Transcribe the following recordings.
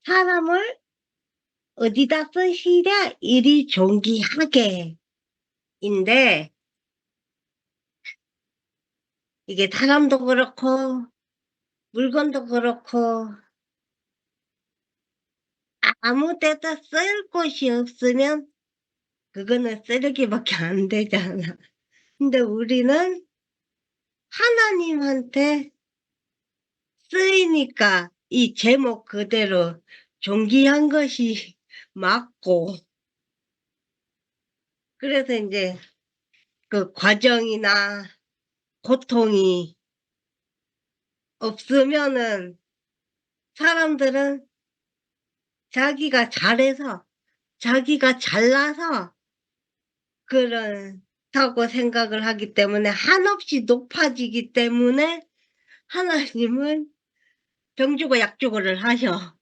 사람을 어디다 쓰시랴 이리 존귀하게 인데 이게 사람도 그렇고 물건도 그렇고 아무 데다 쓸 곳이 없으면 그거는 쓰레기밖에 안 되잖아. 근데 우리는 하나님한테 쓰이니까 이 제목 그대로 존귀한 것이 맞고, 그래서 인제 그 과정이나 고통이 없으면은 사람들은 자기가 잘해서 자기가 잘나서 그렇다고 생각을 하기 때문에 한없이 높아지기 때문에 하나님은 병 주고 약 주고를 하셔.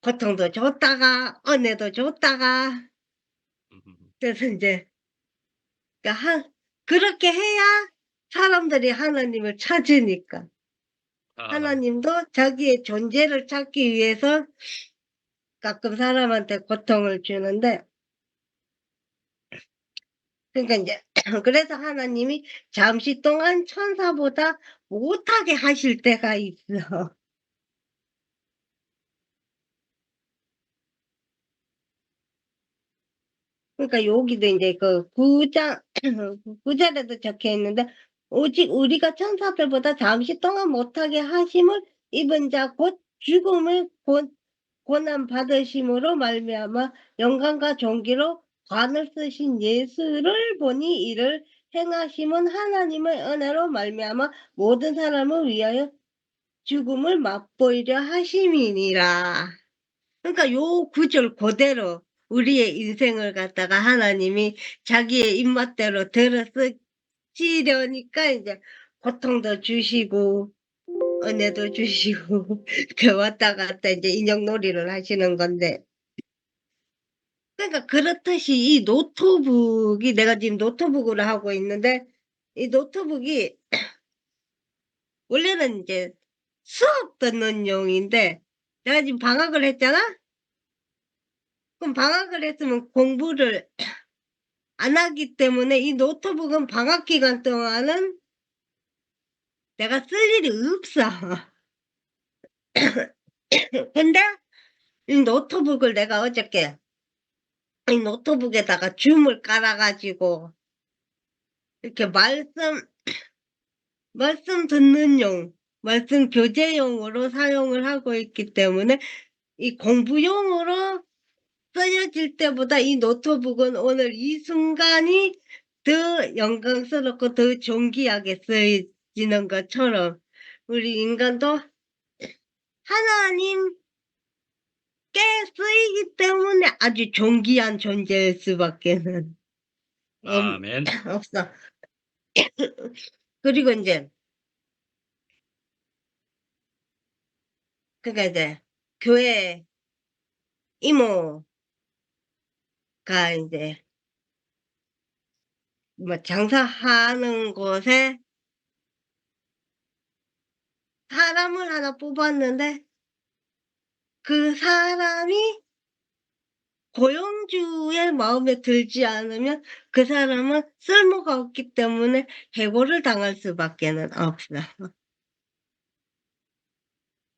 고통도 줬다가 은혜도 줬다가. 그래서 인제 그러니까 그렇게 해야 사람들이 하나님을 찾으니까. 하나님도 자기의 존재를 찾기 위해서 가끔 사람한테 고통을 주는데, 그러니까 인제 그래서 하나님이 잠시 동안 천사보다 못하게 하실 때가 있어. 그러니까 여기도 인제 그 9장 9 절에도 적혀 있는데 "오직 우리가 천사들보다 잠시 동안 못하게 하심을 입은 자 곧 죽음을 고난 받으심으로 말미암아 영광과 존귀로 관을 쓰신 예수를 보니 이를 행하심은 하나님의 은혜로 말미암아 모든 사람을 위하여 죽음을 맛보이려 하심이니라." 그러니까 요 구절 고대로 우리의 인생을 갖다가 하나님이 자기의 입맛대로 들어 쓰시려니까 인제 고통도 주시고 은혜도 주시고 그 왔다 갔다 인제 인형놀이를 하시는 건데, 그러니까 그렇듯이 이 노트북이 내가 지금 노트북으로 하고 있는데 이 노트북이 원래는 인제 수업 듣는 용인데 내가 지금 방학을 했잖아? 그럼 방학을 했으면 공부를 안 하기 때문에 이 노트북은 방학 기간 동안은 내가 쓸 일이 없어. 근데 이 노트북을 내가 어저께 이 노트북에다가 줌을 깔아 가지고 이렇게 말씀 듣는 용, 말씀 교재용으로 사용을 하고 있기 때문에 이 공부용으로 쓰여질 때보다 이 노트북은 오늘 이 순간이 더 영광스럽고 더 존귀하게 쓰여지는 것처럼 우리 인간도 하나님께 쓰이기 때문에 아주 존귀한 존재일 수밖에는 아멘. 없어. 그리고 인제 그러니까 이제 교회 이모가 인제 뭐 장사하는 곳에 사람을 하나 뽑았는데 그 사람이 고용주의 마음에 들지 않으면 그 사람은 쓸모가 없기 때문에 해고를 당할 수밖에는 없어.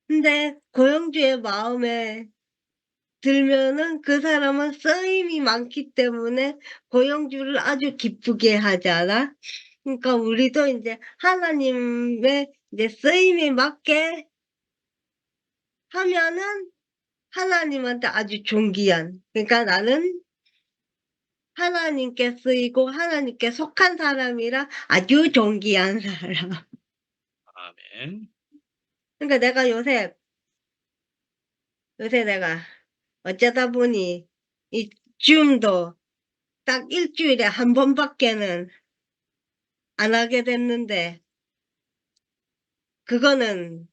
근데 고용주의 마음에 들면은 그 사람은 쓰임이 많기 때문에 고용주를 아주 기쁘게 하잖아. 그러니까 우리도 인제 하나님의 이제 쓰임에 맞게 하면은 하나님한테 아주 존귀한, 그러니까 나는 하나님께 쓰이고 하나님께 속한 사람이라 아주 존귀한 사람. 아멘. 그러니까 내가 요새 내가 어쩌다 보니 이 줌도 딱 일 주일에 한 번밖에는 안 하게 됐는데, 그거는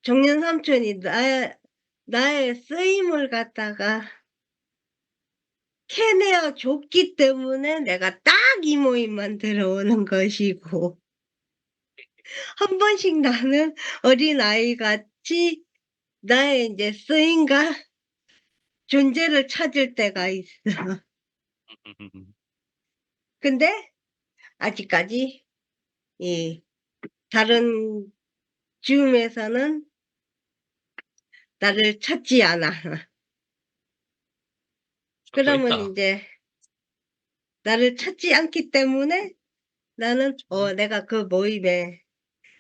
정년 삼촌이 나의 쓰임을 갖다가 캐내어 줬기 때문에 내가 딱 이 모임만 들어오는 것이고, 한 번씩 나는 어린아이같이 나의 인제 쓰임과 존재를 찾을 때가 있어. 근데 아직까지 이 다른 줌에서는 나를 찾지 않아. 찾고 그러면 있다. 인제 나를 찾지 않기 때문에 나는 내가 그 모임에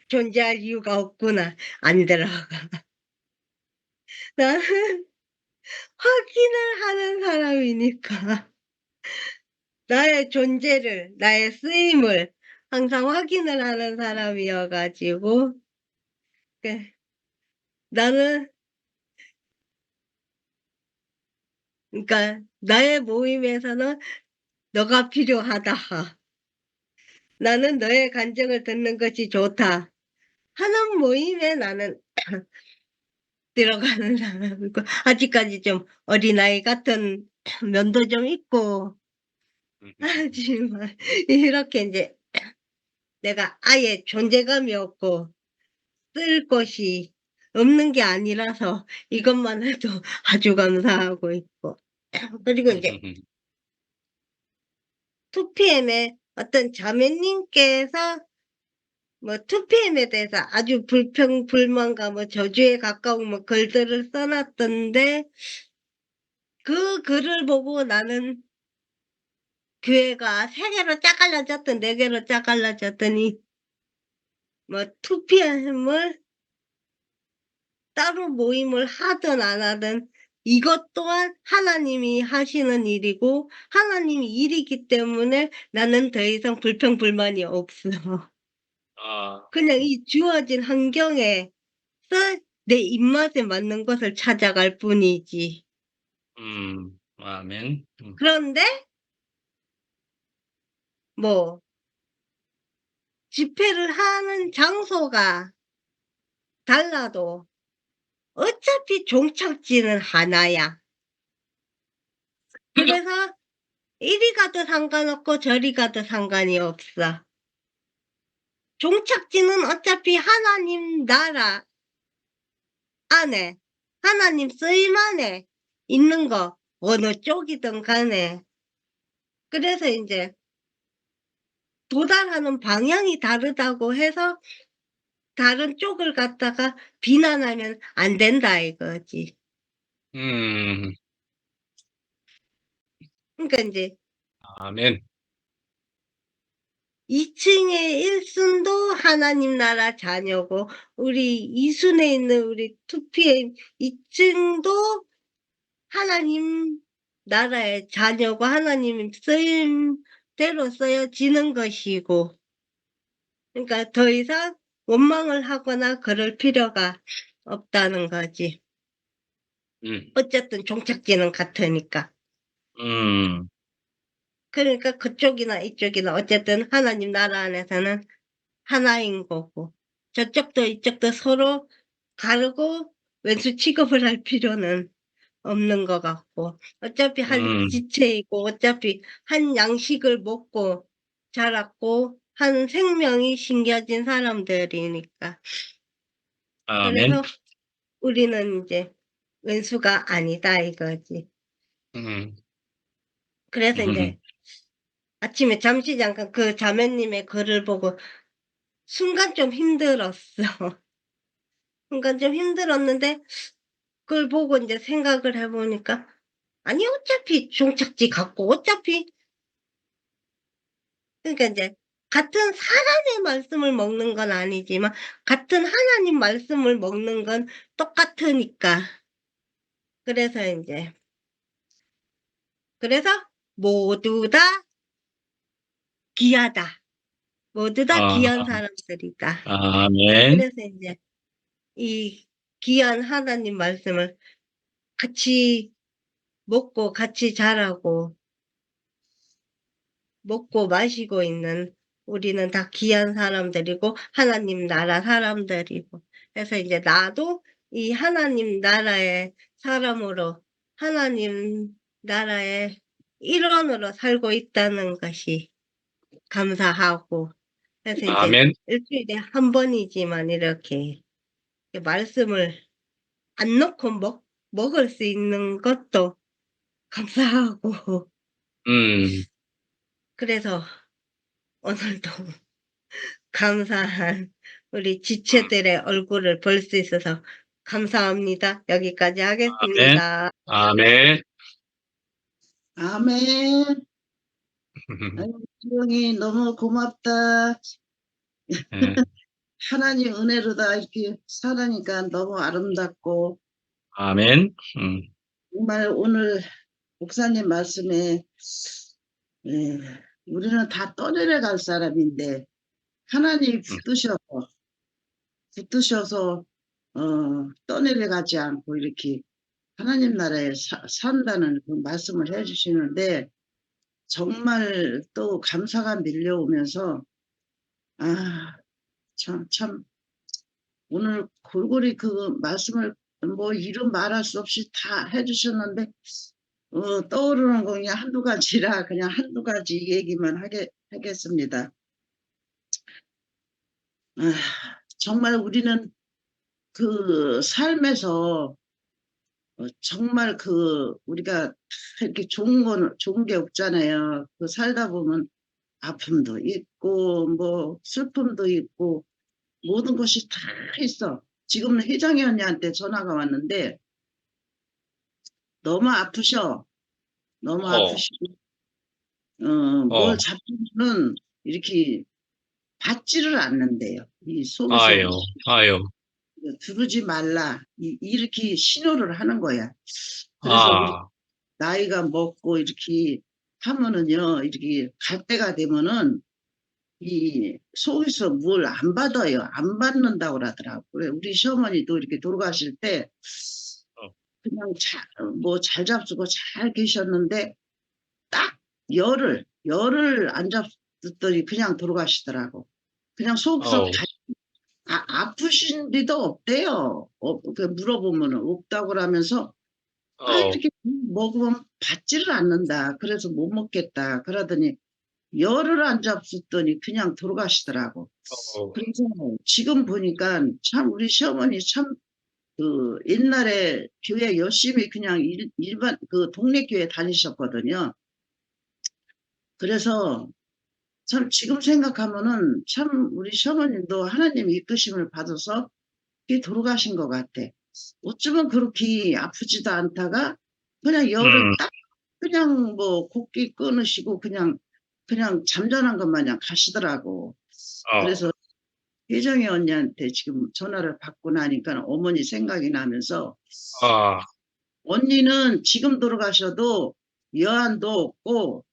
존재할 이유가 없구나. 안 들어가. 나는 확인을 하는 사람이니까. 나의 존재를, 나의 쓰임을 항상 확인을 하는 사람이어 가지고 그 나는 그러니까 나의 모임에서는 "너가 필요하다. 나는 너의 간증을 듣는 것이 좋다." 하는 모임에 나는 들어가는 사람이고 아직까지 좀 어린아이 같은 면도 좀 있고 하지만 이렇게 인제 내가 아예 존재감이 없고 쓸 것이 없는 게 아니라서 이것만 해도 아주 감사하고 있고 그리고 인제 2PM의 어떤 자매님께서 뭐 2PM에 대해서 아주 불평불만과 뭐 저주에 가까운 뭐 글들을 써 놨던데 그 글을 보고 나는 교회가 3 개로 짜갈라졌든 4 개로 짜갈라졌더니 뭐 2PM을 따로 모임을 하든 안 하든 이것 또한 하나님이 하시는 일이고 하나님의 일이기 때문에 나는 더 이상 불평불만이 없어. 아. 그냥 이 주어진 환경에서 내 입맛에 맞는 것을 찾아갈 뿐이지. 아멘. 그런데 뭐 집회를 하는 장소가 달라도 어차피 종착지는 하나야. 그래서 이리 가도 상관없고 저리 가도 상관이 없어. 종착지는 어차피 하나님 나라 안에 하나님 쓰임 안에 있는 거 어느 쪽이든 간에. 그래서 인제 도달하는 방향이 다르다고 해서 다른 쪽을 갖다가 비난하면 안 된다 이거지. 음. 그러니까 인제 아멘. 2 층의 1 순도 하나님 나라 자녀고 우리 2 순에 있는 우리 2PM 2 층도 하나님 나라의 자녀고 하나님 쓰임대로 쓰여지는 것이고 그러니까 더 이상 원망을 하거나 그럴 필요가 없다는 거지. 음. 어쨌든 종착지는 같으니까. 음. 그러니까 그쪽이나 이쪽이나 어쨌든 하나님 나라 안에서는 하나인 거고 저쪽도 이쪽도 서로 다르고 왼수 취급을 할 필요는 없는 것 같고 어차피 한 음. 지체이고 어차피 한 양식을 먹고 자랐고 한 생명이 심겨진 사람들이니까. 아멘. 그래서 우리는 인제 왼수가 아니다 이거지. 음. 그래서 인제 아침에 잠시 잠깐 그 자매님의 글을 보고 순간 좀 힘들었어. 순간 좀 힘들었는데 그걸 보고 인제 생각을 해 보니까 아니 어차피 종착지 같고 어차피 그러니까 인제 같은 사람의 말씀을 먹는 건 아니지만 같은 하나님 말씀을 먹는 건 똑같으니까. 그래서 인제 그래서 모두 다 귀하다. 모두 다 아. 귀한 사람들이다. 아멘. 그래서 인제 이 귀한 하나님 말씀을 같이 먹고 같이 자라고 먹고 마시고 있는 우리는 다 귀한 사람들이고 하나님 나라 사람들이고 그래서 이제 나도 이 하나님 나라의 사람으로 하나님 나라의 일원으로 살고 있다는 것이 감사하고 그래서 인제 아멘. 일 주일에 한 번이지만 이렇게 말씀을 안 넣고 먹을 수 있는 것도 감사하고 음. 그래서 오늘도 감사한 우리 음. 지체들의 얼굴을 볼 수 있어서 감사합니다. 여기까지 아멘. 하겠습니다. 아멘. 아멘. 아유, 주영이 너무 고맙다. 예. 하나님 은혜로다 이렇게 살아니까 너무 아름답고 아멘. 정말 오늘 목사님 말씀에 우리는 다 떠내려갈 사람인데 하나님이 붙드셔서 떠내려가지 않고 이렇게 하나님 나라에 산다는 그 말씀을 해주시는데 정말 또 감사가 밀려오면서 참 오늘 골고루 그 말씀을 뭐 이루 말할 수 없이 다 해주셨는데 떠오르는 거 그냥 한두 가지라 그냥 한두 가지 얘기만 하겠습니다. 정말 우리는 그 삶에서 정말 그 우리가 이렇게 좋은 게 없잖아요. 그 살다 보면 아픔도 있고 뭐 슬픔도 있고 모든 것이 다 있어. 지금 혜정이 언니한테 전화가 왔는데 너무 아프셔. 너무 아프시고 뭘 잡으면은 이렇게 받지를 않는데요. 이 속에서 아유. 두르지 말라 이렇게 신호를 하는 거야. 그래서 우리 나이가 먹고 이렇게 하면은요, 이렇게 갈 때가 되면은 이 속에서 뭘 안 받아요. 안 받는다고 그러더라고. 그래 우리 시어머니도 이렇게 돌아가실 때 그냥 잘 잡수고 잘 계셨는데 딱 열을 안 잡았더니 그냥 돌아가시더라고. 그냥 속에서 아프신 데도 없대요. 그 물어보면 없다고 그러면서 이렇게 먹으면 받지를 않는다. 그래서 못 먹겠다. 그러더니 열을 안 잡수더니 그냥 돌아가시더라고. 그래서 지금 보니까 참 우리 시어머니 참 그 옛날에 교회 열심히 그냥 일반 그 동네 교회 다니셨거든요. 그래서 참 지금 생각하면은 참 우리 시어머님도 하나님 이끄심을 받아서 이렇게 돌아가신 것 같아. 어쩌면 그렇게 아프지도 않다가 그냥 열을 딱 그냥 뭐 곡기 끊으시고 그냥 잠잠한 것 마냥 가시더라고. 그래서 혜정이 언니한테 지금 전화를 받고 나니까 어머니 생각이 나면서 언니는 지금 돌아가셔도 여한도 없고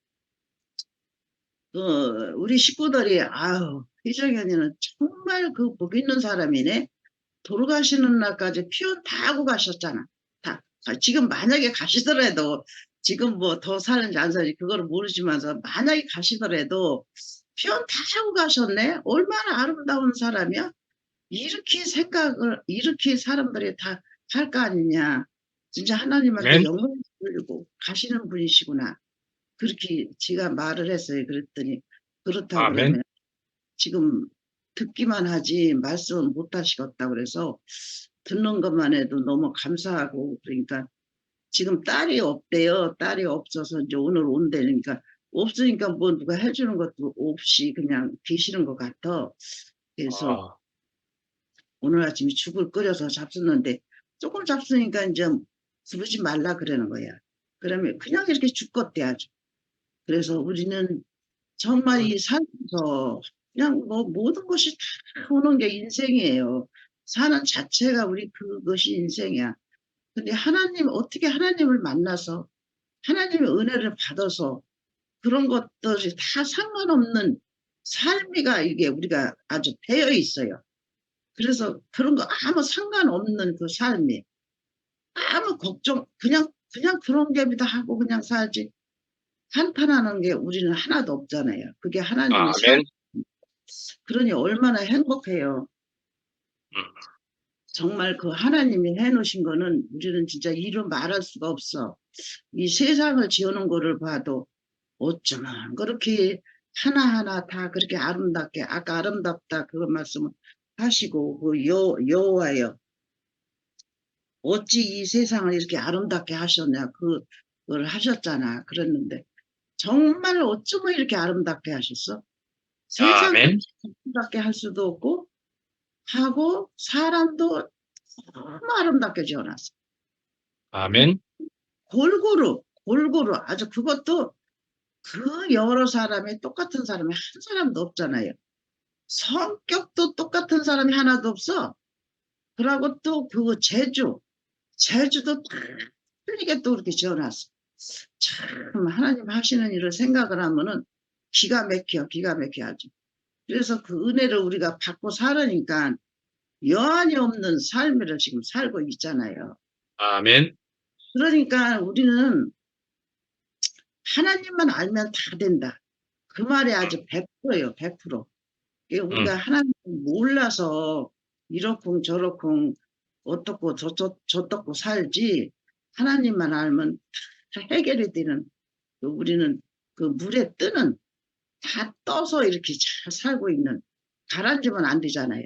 우리 식구들이 혜정이 언니는 정말 그 복 있는 사람이네. 돌아가시는 날까지 표현 다 하고 가셨잖아. 다. 지금 만약에 가시더라도 지금 뭐 더 사는지 안 사는지 그거를 모르지만서 만약에 가시더라도 표현 다 하고 가셨네. 얼마나 아름다운 사람이야. 이렇게 사람들이 다 할 거 아니냐. 진짜 하나님한테 영광을 돌리고 가시는 분이시구나. 그렇게 지가 말을 했어요. 그랬더니 그렇다고 그러면 지금 듣기만 하지 말씀은 못 하시겠다 그래서 듣는 것만 해도 너무 감사하고 그러니까 지금 딸이 없대요. 딸이 없어서 이제 오늘 온다니까 없으니까 뭐 누가 해주는 것도 없이 그냥 계시는 것 같아. 그래서 오늘 아침에 죽을 끓여서 잡수는데 조금 잡수니까 이제 부르지 말라 그러는 거야. 그러면 그냥 이렇게 죽겠대 아주. 그래서 우리는 정말 이 살면서 그냥 뭐 모든 것이 다 오는 게 인생이에요. 사는 자체가 우리 그것이 인생이야. 근데 어떻게 하나님을 만나서 하나님의 은혜를 받아서 그런 것들이 다 상관없는 삶이가 이게 우리가 아주 되어 있어요. 그래서 그런 거 아무 상관없는 그 삶이 아무 걱정 그냥 그런 게다 하고 그냥 살지 한탄하는 게 우리는 하나도 없잖아요. 그게 하나님의 삶. 그러니 얼마나 행복해요. 정말 그 하나님이 해놓으신 거는 우리는 진짜 이루 말할 수가 없어. 이 세상을 지어놓은 거를 봐도 어쩌면 그렇게 하나하나 다 그렇게 아름답게 아까 아름답다 그런 말씀을 하시고 그 여호와여 어찌 이 세상을 이렇게 아름답게 하셨냐. 그걸 하셨잖아. 그랬는데 정말 어쩌면 이렇게 아름답게 하셨어? 세상을 아멘. 아름답게 할 수도 없고 하고 사람도 너무 아름답게 지어놨어. 아멘. 골고루 아주 그것도 그 여러 사람이 똑같은 사람이 한 사람도 없잖아요. 성격도 똑같은 사람이 하나도 없어. 그러고 또 그 제주도 다 틀리게 또 이렇게 지어놨어. 참 하나님 하시는 일을 생각을 하면은 기가 막혀 아주. 그래서 그 은혜를 우리가 받고 살으니까 여한이 없는 삶을 지금 살고 있잖아요. 아멘. 그러니까 우리는 하나님만 알면 다 된다. 그 말이 아주 100%예요, 100%. 우리가 하나님 몰라서 이렇쿵 저렇쿵 어떻고 저떻고 살지, 하나님만 알면 다 해결이 되는, 우리는 그 물에 뜨는, 다 떠서 이렇게 잘 살고 있는, 가라앉으면 안 되잖아요.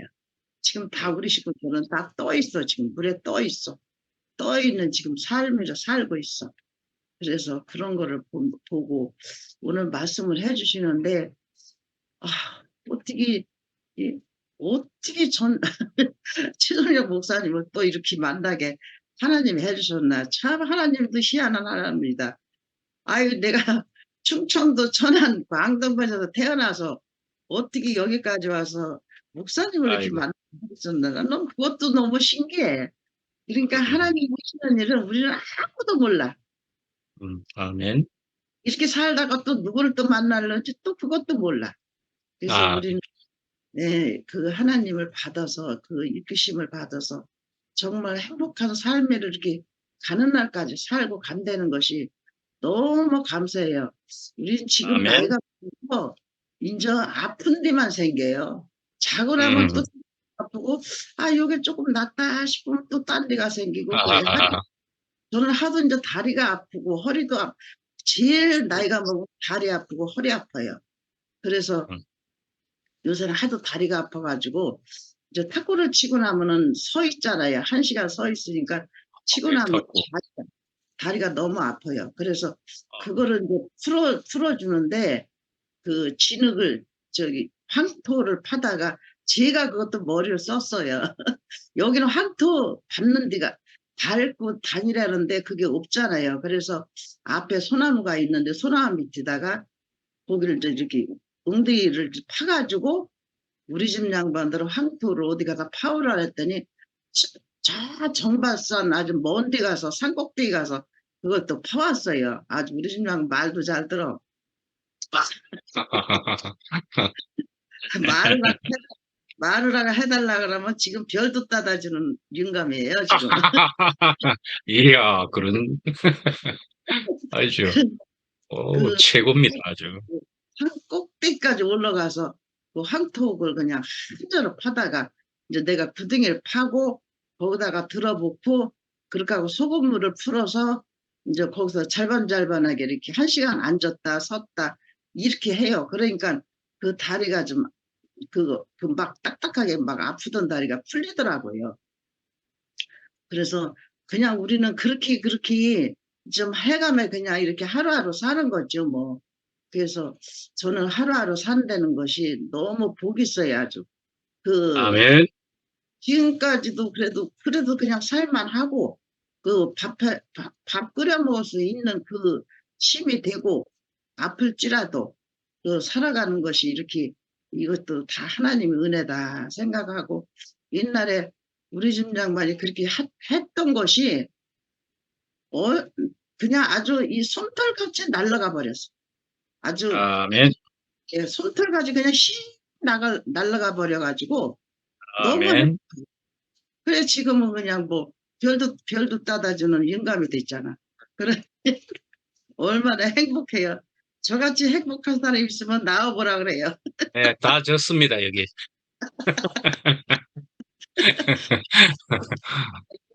지금 다 우리 식구들은 다 떠 있어. 지금 물에 떠 있어. 떠 있는 지금 삶을 살고 있어. 그래서 그런 거를 보고 오늘 말씀을 해주시는데, 아, 어떻게, 어떻게 최성혁 목사님을 또 이렇게 만나게 하나님이 해주셨나. 참 하나님도 희한한 하나님입니다. 아유, 내가 충청도 천안 광동에서 태어나서 어떻게 여기까지 와서 목사님을 이렇게 아이고. 만나셨나. 너무 그것도 너무 신기해. 그러니까 하나님이 하시는 일은 우리는 아무도 몰라. 아멘. 이렇게 살다가 또 누구를 또 만날는지 또 그것도 몰라. 그래서 아, 우리는 그 하나님을 받아서 그 이끄심을 받아서 정말 행복한 삶을 이렇게 가는 날까지 살고 간다는 것이 너무 감사해요. 우리는 지금 아멘. 나이가 들어서 이제 아픈 데만 생겨요. 자고 나면 또 아프고, 아, 요게 조금 낫다 싶으면 또 딴 데가 생기고 그래. 저는 하도 이제 다리가 아프고 허리도 제일 나이가 먹으면 다리 아프고 허리 아파요. 그래서 요새는 하도 다리가 아파가지고 이제 탁구를 치고 나면은 서 있잖아요. 1시간 서 있으니까 치고 나면 탁구. 다리가 너무 아파요. 그래서 그거를 이제 풀어주는데 그 진흙을 황토를 파다가 제가 그것도 머리를 썼어요. 여기는 황토 밟는 데가 밟고 다니라는데 그게 없잖아요. 그래서 앞에 소나무가 있는데 소나무 밑에다가 거기를 이렇게 웅덩이를 파가지고 우리 집 양반들은 황토를 어디 가서 파오라 했더니 저 정발산 아주 먼 데 가서 산꼭대기 가서 그것도 파왔어요. 아주 우리 집 양반 말도 잘 들어. 말을 해달라 그러면 지금 별도 따다주는 영감이에요 지금. 이야, 그런, 아주, 그 최고입니다, 아주. 산 꼭대기까지 올라가서 그 황토옥을 그냥 한 자로 파다가 이제 내가 구덩이를 파고 거기다가 들어붙고 그렇게 하고 소금물을 풀어서 이제 거기서 잘반잘반하게 이렇게 1시간 앉았다 섰다 이렇게 해요. 그러니까 그 다리가 좀 막 딱딱하게 막 아프던 다리가 풀리더라고요. 그래서 그냥 우리는 그렇게 좀 해감에 그냥 이렇게 하루하루 사는 거죠, 뭐. 그래서 저는 하루하루 산다는 것이 너무 복이 있어요, 아주. 아멘. 지금까지도 그래도 그냥 살만하고, 밥 끓여 먹을 수 있는 그 힘이 되고, 아플지라도, 살아가는 것이 이렇게, 이것도 다 하나님의 은혜다 생각하고, 옛날에 우리 집 양반이 그렇게 했던 것이, 그냥 아주 이 솜털같이 날아가 버렸어. 아주 아멘. 솜털같이 그냥 날아가 버려가지고 너무 아멘. 그래 지금은 그냥 뭐 별도 따다주는 영감이 됐잖아. 그래 얼마나 행복해요. 저같이 행복한 사람이 있으면 나와보라 그래요. 네, 다 졌습니다, 여기.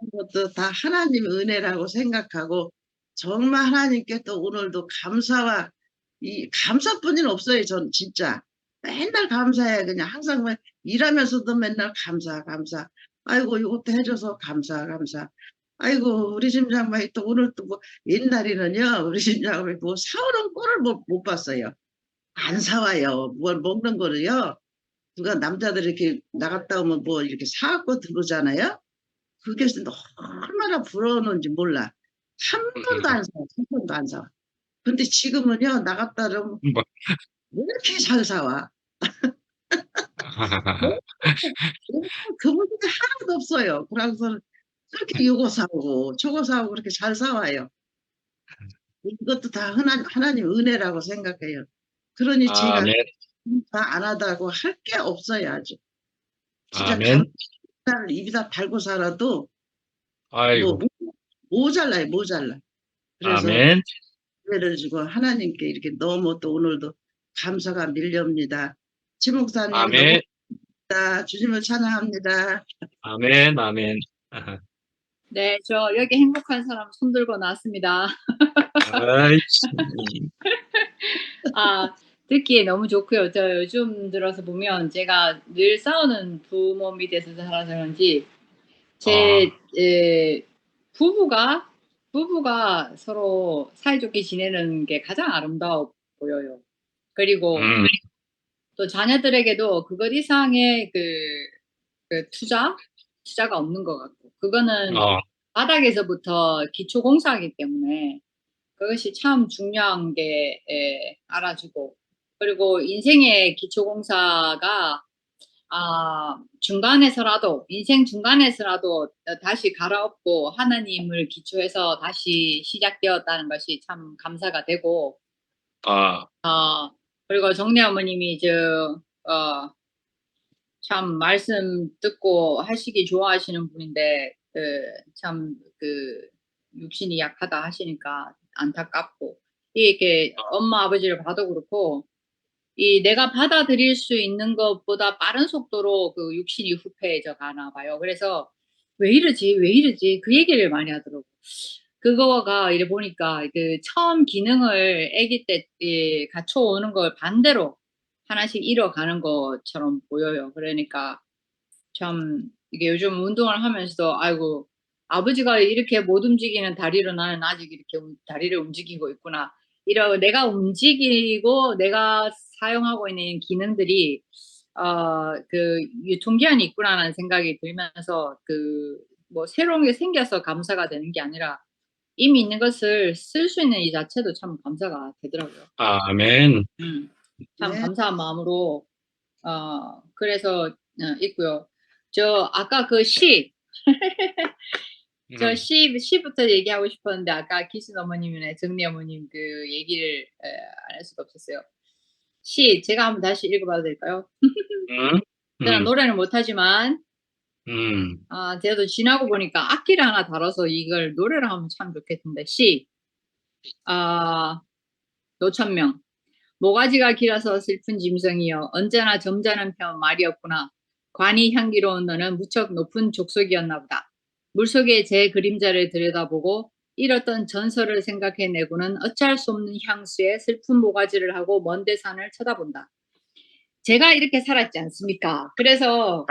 그것도 다 하나님의 은혜라고 생각하고 정말 하나님께 또 오늘도 감사와 이 감사뿐이 없어요. 전 진짜 맨날 감사해. 그냥 항상 일하면서도 맨날 감사. 아이고 이것도 해줘서 감사. 아이고 우리 집 장모이 또 오늘 또 뭐 옛날에는요 우리 집 장모이 뭐 사오는 꼴을 못 봤어요. 안 사와요. 뭘 먹는 거를요. 누가 남자들이 이렇게 나갔다 오면 뭐 이렇게 사갖고 들어오잖아요. 그게 얼마나 부러웠는지 몰라. 한 번도 안 사와. 한 번도 안 사와. 근데 지금은요 나갔다 오면 뭐. 왜 이렇게 잘 사와? 그분들이 하나도 없어요. 그래서 그렇게 요거 사오고 저거 사오고 그렇게 잘 사와요. 이것도 다 하나님 은혜라고 생각해요. 그러니 제가 아멘. 다 안 하다고 할 게 없어요 아주. 진짜 아멘. 입에다 달고 살아도 뭐 아이고. 모자라요 모자라. 그래서 아멘. 은혜를 주고 하나님께 이렇게 너무 또 오늘도 감사가 밀려옵니다. 지 목사님 너무 아멘. 감사합니다. 주님을 찬양합니다. 아멘. 아멘. 네, 저 여기 행복한 사람 손 들고 나왔습니다. 아이씨. 듣기에 너무 좋고요. 저 요즘 들어서 보면 제가 늘 싸우는 부모 밑에서 살아서 그런지 제 부부가 서로 사이좋게 지내는 게 가장 아름다워 보여요. 그리고 또 자녀들에게도 그것 이상의 그 투자가 없는 것 같고, 그거는 바닥에서부터 기초공사이기 때문에 그것이 참 중요한 게 알아주고, 그리고 인생의 기초공사가 인생 중간에서라도 다시 갈아엎고 하나님을 기초해서 다시 시작되었다는 것이 참 감사가 되고, 그리고 정래 어머님이 참 말씀 듣고 하시기 좋아하시는 분인데 참 육신이 약하다 하시니까 안타깝고, 이렇게 엄마 아버지를 봐도 그렇고 내가 받아들일 수 있는 것보다 빠른 속도로 그 육신이 후패해져 가나 봐요. 그래서 왜 이러지 그 얘기를 많이 하더라고. 그거가 이래 보니까 처음 기능을 아기 때 갖춰오는 걸 반대로 하나씩 잃어가는 것처럼 보여요. 그러니까 참 이게 요즘 운동을 하면서도 아이고, 아버지가 이렇게 못 움직이는 다리로 나는 아직 이렇게 다리를 움직이고 있구나. 내가 움직이고 내가 사용하고 있는 기능들이 유통기한이 있구나라는 생각이 들면서 뭐 새로운 게 생겨서 감사가 되는 게 아니라 이미 있는 것을 쓸 수 있는 이 자체도 참 감사가 되더라고요. 아멘. 참 네. 감사한 마음으로 그래서 있고요. 저 아까 그 시 시부터 얘기하고 싶었는데 아까 기순 어머님이나 정리 어머님 그 얘기를 안 할 수가 없었어요. 시 제가 한번 다시 읽어봐도 될까요? 저는 노래는 못하지만 제가 지나고 보니까 악기를 하나 다뤄서 이걸 노래를 하면 참 좋겠는데. 시 노천명. 모가지가 길어서 슬픈 짐승이여 언제나 점잖은 편 말이었구나. 관이 향기로운 너는 무척 높은 족속이었나 보다. 물속에 제 그림자를 들여다보고 잃었던 전설을 생각해내고는 어찌할 수 없는 향수에 슬픈 모가지를 하고 먼 대산을 쳐다본다. 제가 이렇게 살았지 않습니까? 그래서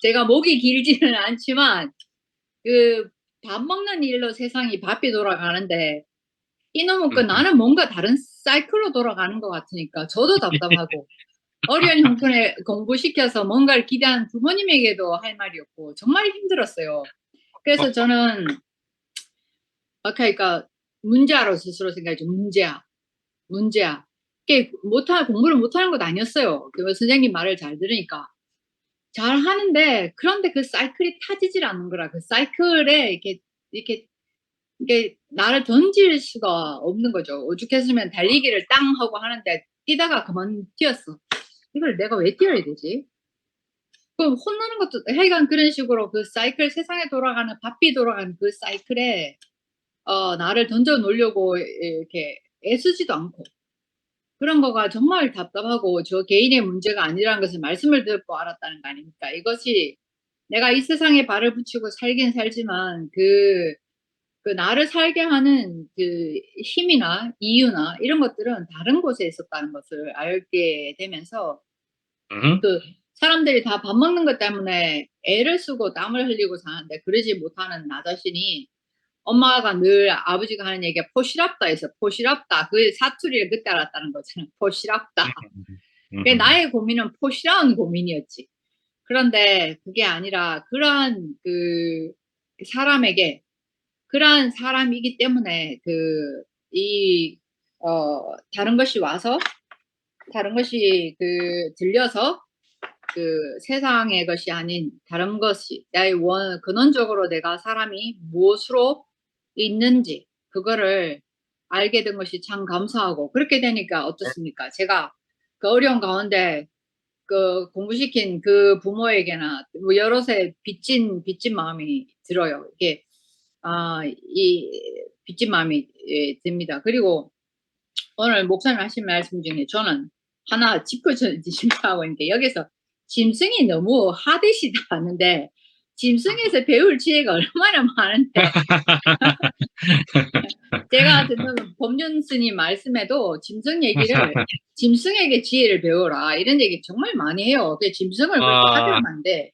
제가 목이 길지는 않지만 밥 먹는 일로 세상이 바삐 돌아가는데 이놈은 나는 뭔가 다른 사이클로 돌아가는 것 같으니까 저도 답답하고 어려운 형편에 공부시켜서 뭔가를 기대하는 부모님에게도 할 말이 없고 정말 힘들었어요. 그래서 저는 그러니까 문제아로 스스로 생각했죠. 문제아. 공부를 못하는 것도 아니었어요. 선생님 말을 잘 들으니까 잘 하는데, 그런데 그 사이클이 타지질 않는 거라. 그 사이클에 이렇게 나를 던질 수가 없는 거죠. 오죽했으면 달리기를 땅 하고 하는데 뛰다가 그만 뛰었어. 이걸 내가 왜 뛰어야 되지? 그럼 혼나는 것도 하여간 그런 식으로 그 사이클, 세상에 돌아가는 바삐 돌아가는 그 사이클에 나를 던져 놓으려고 이렇게 애쓰지도 않고, 그런 거가 정말 답답하고 저 개인의 문제가 아니라는 것을 말씀을 듣고 알았다는 거 아닙니까? 이것이 내가 이 세상에 발을 붙이고 살긴 살지만 나를 살게 하는 힘이나 이유나 이런 것들은 다른 곳에 있었다는 것을 알게 되면서 사람들이 다 밥 먹는 것 때문에 애를 쓰고 땀을 흘리고 사는데 그러지 못하는 나 자신이 엄마가 늘 아버지가 하는 얘기가 포시랍다 해서 포시랍다. 그 사투리를 그때 알았다는 거잖아. 포시랍다. 그게 나의 고민은 포시라운 고민이었지. 그런데 그게 아니라 그러한 그 사람에게 그러한 사람이기 때문에 다른 것이 와서 다른 것이 들려서 세상의 것이 아닌 다른 것이 나의 근원적으로 내가 사람이 무엇으로 있는지 그거를 알게 된 것이 참 감사하고 그렇게 되니까 어떻습니까? 제가 그 어려운 가운데 공부시킨 그 부모에게나 뭐 여럿의 빚진 마음이 들어요. 이게 이 빚진 마음이 듭니다. 그리고 오늘 목사님 하신 말씀 중에 저는 하나 짚고 싶어하고 있는데 여기서 짐승이 너무 하듯이다 하는데 짐승에서 배울 지혜가 얼마나 많은데 제가 듣는 법륜 스님 말씀에도 짐승 얘기를 짐승에게 지혜를 배워라 이런 얘기 정말 많이 해요. 그 짐승을 그렇게 하면 안 돼.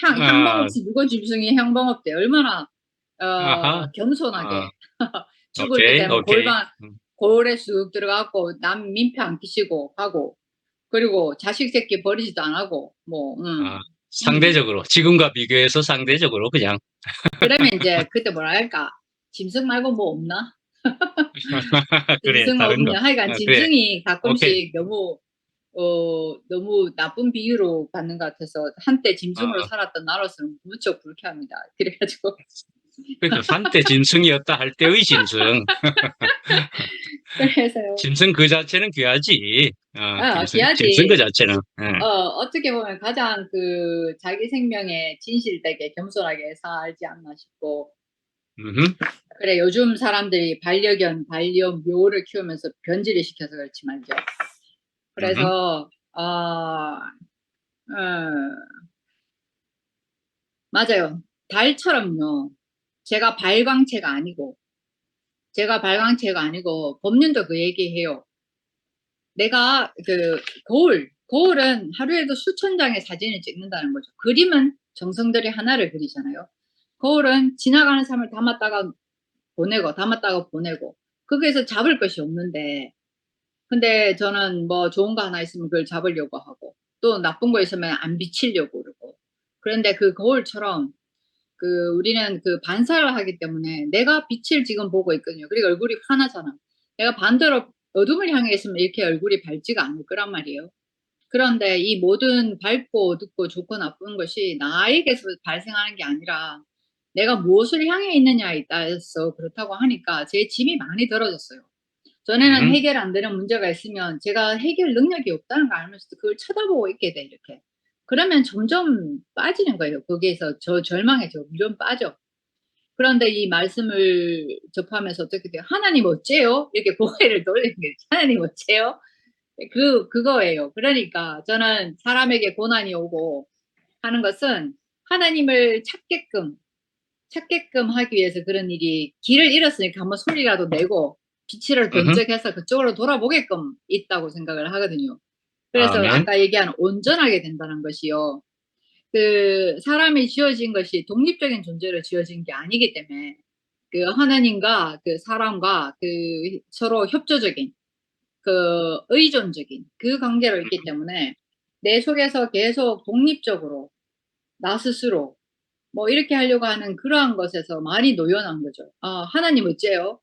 향방 없이 누가 짐승이 향방 없대. 얼마나 겸손하게 죽을 때 되면 골에 쑥 들어가고 남 민폐 안 끼치고 하고 그리고 자식 새끼 버리지도 안 하고 상대적으로 지금과 비교해서 상대적으로 그냥 그러면 이제 그때 뭐라 할까 짐승 말고 뭐 없나? 그래 짐승 다른 거 없냐 하여간 그래. 짐승이 가끔씩 오케이. 너무 나쁜 비유로 받는 것 같아서 한때 짐승으로 살았던 나로서는 무척 불쾌합니다. 그래가지고 그러니까 한때 짐승이었다 할 때의 짐승. 그래서요. 짐승 그 자체는 귀하지. 귀하지. 짐승 그 자체는. 어떻게 보면 가장 자기 생명에 진실되게 겸손하게 살지 않나 싶고. 그래 요즘 사람들이 반려묘를 키우면서 변질을 시켜서 그렇지 말이죠. 그래서 맞아요. 달처럼요. 제가 발광체가 아니고 법륜도 그 얘기해요. 내가 거울은 하루에도 수천 장의 사진을 찍는다는 거죠. 그림은 정성들이 하나를 그리잖아요. 거울은 지나가는 사람을 담았다가 보내고 거기에서 잡을 것이 없는데 근데 저는 뭐 좋은 거 하나 있으면 그걸 잡으려고 하고 또 나쁜 거 있으면 안 비치려고 그러고 그런데 그 거울처럼 우리는 반사를 하기 때문에 내가 빛을 지금 보고 있거든요. 그리고 얼굴이 환하잖아. 내가 반대로 어둠을 향해 있으면 이렇게 얼굴이 밝지가 않을 거란 말이에요. 그런데 이 모든 밝고 어둡고 좋고 나쁜 것이 나에게서 발생하는 게 아니라 내가 무엇을 향해 있느냐에 따라서 그렇다고 하니까 제 짐이 많이 덜어졌어요. 전에는 해결 안 되는 문제가 있으면 제가 해결 능력이 없다는 걸 알면서도 그걸 쳐다보고 있게 돼 이렇게. 그러면 점점 빠지는 거예요. 거기에서 절망에 점점 빠져. 그런데 이 말씀을 접하면서 어떻게 돼요? 하나님 어째요? 이렇게 고개를 돌리는 게 하나님 어째요? 그거예요. 그러니까 저는 사람에게 고난이 오고 하는 것은 하나님을 찾게끔 하기 위해서 그런 일이 길을 잃었으니까 한번 소리라도 내고 빛을 번쩍해서 그쪽으로 돌아보게끔 있다고 생각을 하거든요. 그래서 아멘. 아까 얘기한 온전하게 된다는 것이요. 사람이 지어진 것이 독립적인 존재로 지어진 게 아니기 때문에 하나님과 사람과 서로 협조적인 의존적인 관계로 있기 때문에 내 속에서 계속 독립적으로 나 스스로 뭐 이렇게 하려고 하는 그러한 것에서 많이 노연한 거죠. 하나님 어째요?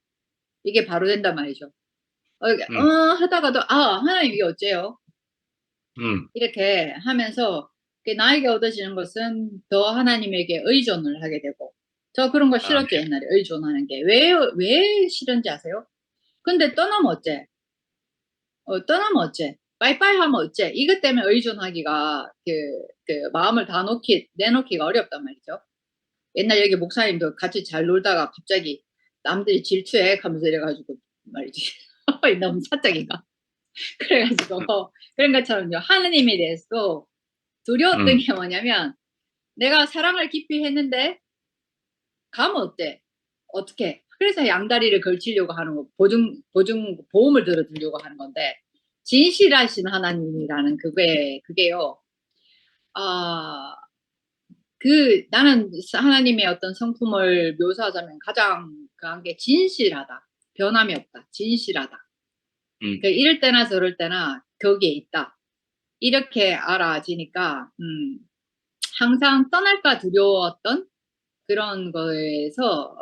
이게 바로 된단 말이죠. 하다가도 하나님 이게 어째요? 이렇게 하면서 나에게 얻어지는 것은 더 하나님에게 의존을 하게 되고 저 그런 거 싫었죠. 옛날에 의존하는 게 왜 싫은지 아세요? 근데 떠나면 어째? 떠나면 어째? 빠이빠이 하면 어째? 이것 때문에 의존하기가 마음을 다 내놓기가 어렵단 말이죠. 옛날 여기 목사님도 같이 잘 놀다가 갑자기 남들이 질투해 하면서 이래가지고 말이지. 너무 사적인가? 그래가지고 그런 것처럼요. 하느님에 대해서 두려웠던 게 뭐냐면 내가 사랑을 깊이 했는데 가면 어때? 어떻게? 그래서 양다리를 걸치려고 하는 거 보험을 들어두려고 하는 건데 진실하신 하나님이라는 그게요. 나는 하나님의 어떤 성품을 묘사하자면 가장 그한 게 진실하다. 변함이 없다. 진실하다. 그러니까 이럴 때나 저럴 때나 거기에 있다. 이렇게 알아지니까, 항상 떠날까 두려웠던 그런 거에서,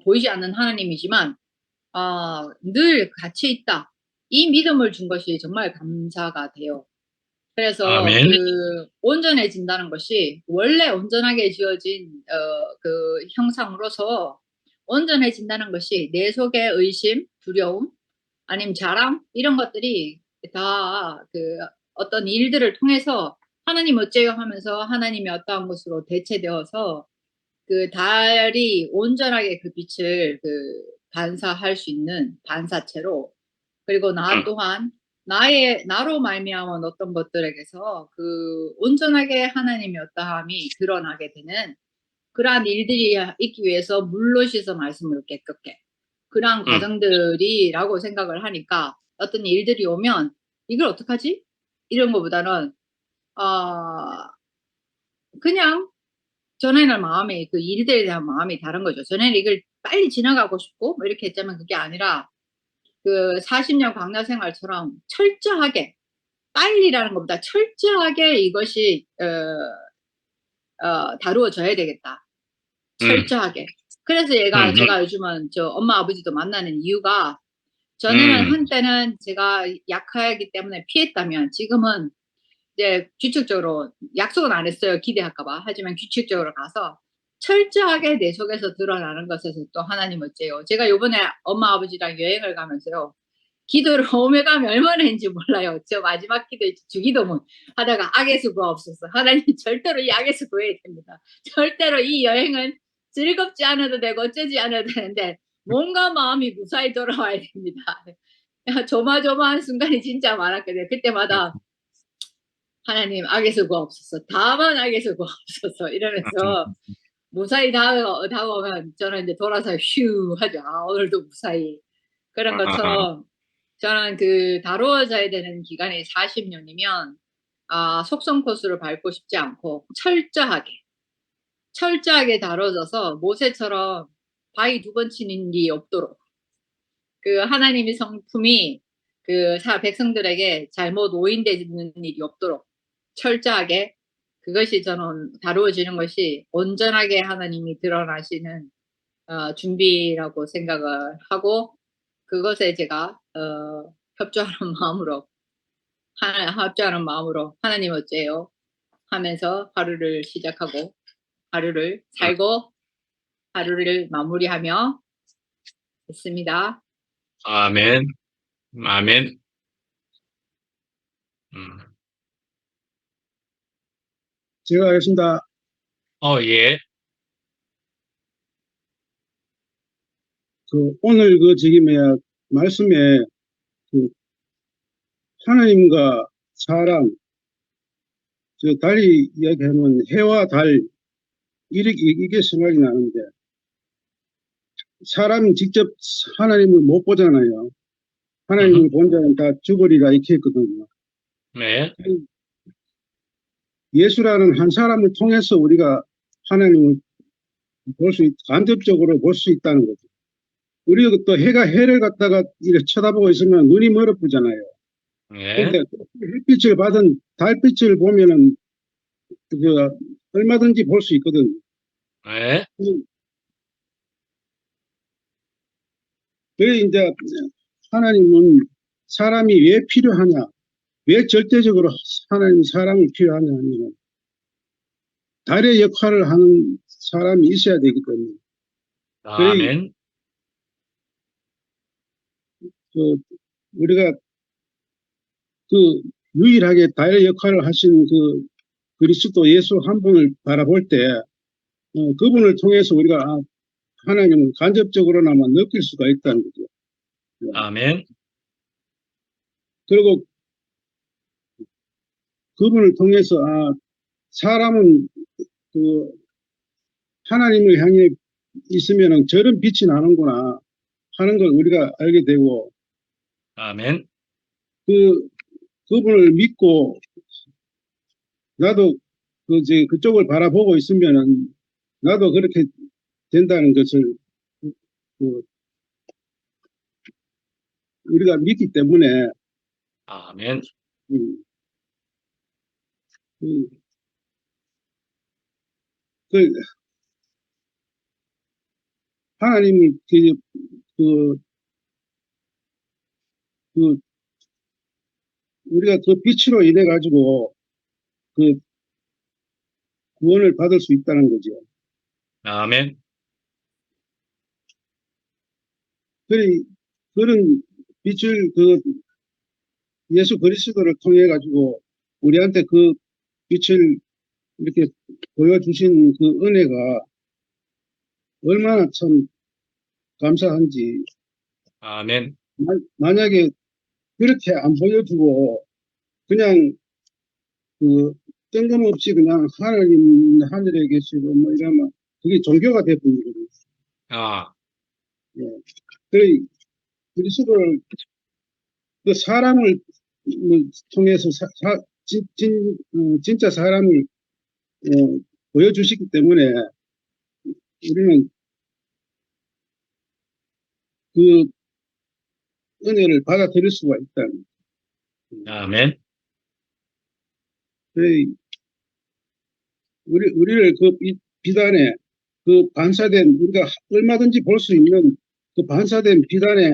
보이지 않는 하나님이지만, 늘 같이 있다. 이 믿음을 준 것이 정말 감사가 돼요. 그래서 아멘. 온전해진다는 것이 원래 온전하게 지어진 그 형상으로서 온전해진다는 것이 내 속의 의심, 두려움, 아니면 자랑 이런 것들이 다 어떤 일들을 통해서 하나님 어째요 하면서 하나님이 어떠한 것으로 대체되어서 그 달이 온전하게 그 빛을 반사할 수 있는 반사체로, 그리고 나 또한 나로 말미암은 어떤 것들에게서 온전하게 하나님의 어떠함이 드러나게 되는 그러한 일들이 있기 위해서 물로 씻어 말씀으로 깨끗게, 그러한 과정들이라고 생각을 하니까 어떤 일들이 오면 이걸 어떡하지? 이런 것보다는 그냥 전에는 마음이 그 일들에 대한 마음이 다른 거죠. 전에는 이걸 빨리 지나가고 싶고 뭐 이렇게 했자면 그게 아니라 40년 광야 생활처럼 철저하게, 빨리라는 것보다 철저하게 이것이 다루어져야 되겠다. 철저하게. 그래서 제가 요즘은 엄마 아버지도 만나는 이유가, 전에는 한때는 제가 약하기 때문에 피했다면 지금은 이제 규칙적으로, 약속은 안 했어요. 기대할까 봐. 하지만 규칙적으로 가서 철저하게 내 속에서 드러나는 것에서 또 하나님 어째요. 제가 요번에 엄마 아버지랑 여행을 가면서요, 기도를 오메 가면 얼마나 했는지 몰라요. 저 마지막 기도 주기도문 하다가 악에서 구하옵소서. 하나님 절대로 이 악에서 구해야 됩니다. 절대로 이 여행은 즐겁지 않아도 되고 어쩌지 않아도 되는데 뭔가 마음이 무사히 돌아와야 됩니다. 조마조마한 순간이 진짜 많았거든요. 그때마다 하나님 악에서 구하옵소서. 다만 악에서 구하옵소서. 이러면서 무사히 다가오면 저는 이제 돌아서 휴 하죠. 오늘도 무사히. 그런 것처럼 저는 다루어져야 되는 기간이 40년이면 속성 코스를 밟고 싶지 않고 철저하게 다뤄져서 모세처럼 바위 2번 치는 일이 없도록, 하나님의 성품이 백성들에게 잘못 오인되는 일이 없도록 철저하게, 그것이 저는 다루어지는 것이 온전하게 하나님이 드러나시는 준비라고 생각을 하고, 그것에 제가 협조하는 마음으로 하나님 어째요 하면서 하루를 시작하고 하루를 살고 하루를 마무리하며 있습니다. 아멘. 아멘. 제가 하겠습니다. 예. 오늘 말씀에 하나님과 사람, 달이 이야기하는 해와 달, 이게 생각이 나는데, 사람이 직접 하나님을 못 보잖아요. 하나님을 본 자는 다 죽으리라 이렇게 했거든요. 네. 예수라는 한 사람을 통해서 우리가 하나님을 간접적으로 볼 수 있다는 거죠. 우리가 또 해를 갖다가 이렇게 쳐다보고 있으면 눈이 멀어지잖아요. 네. 근데 햇빛을 받은 달빛을 보면은 얼마든지 볼 수 있거든요. 네. 그래 이제 하나님은 사람이 왜 필요하냐? 왜 절대적으로 하나님 사람이 필요하냐 하면 달의 역할을 하는 사람이 있어야 되기 때문에. 아멘. 우리가 유일하게 달의 역할을 하신 그리스도 예수 한 분을 바라볼 때 그분을 통해서 우리가 하나님을 간접적으로나마 느낄 수가 있다는 거죠. 아멘. 그리고 그분을 통해서 사람은 하나님을 향해 있으면 저런 빛이 나는구나 하는 걸 우리가 알게 되고, 아멘. 그분을 믿고 나도 그쪽을 바라보고 있으면은 나도 그렇게 된다는 것을 그 우리가 믿기 때문에 아멘. 음, 음, 그 하나님이 그, 그 우리가 그 빛으로 인해 가지고 그 구원을 받을 수 있다는 거죠. 아멘. 그런 빛을 예수 그리스도를 통해 가지고 우리한테 그 빛을 이렇게 보여주신 그 은혜가 얼마나 참 감사한지. 아멘. 만약에 그렇게 안 보여주고 그냥 그 뜬금없이 그냥 하나님 하늘에 계시고 뭐 이러면 그게 종교가 돼버리거든요. 아, 예. 그 그리스도를 그 사람을 통해서 진짜 사람을 보여주시기 때문에 우리는 그 은혜를 받아들일 수가 있다는. 아멘. 우리를 그 비단에 그 반사된 우리가 얼마든지 볼 수 있는 그 반사된 비단에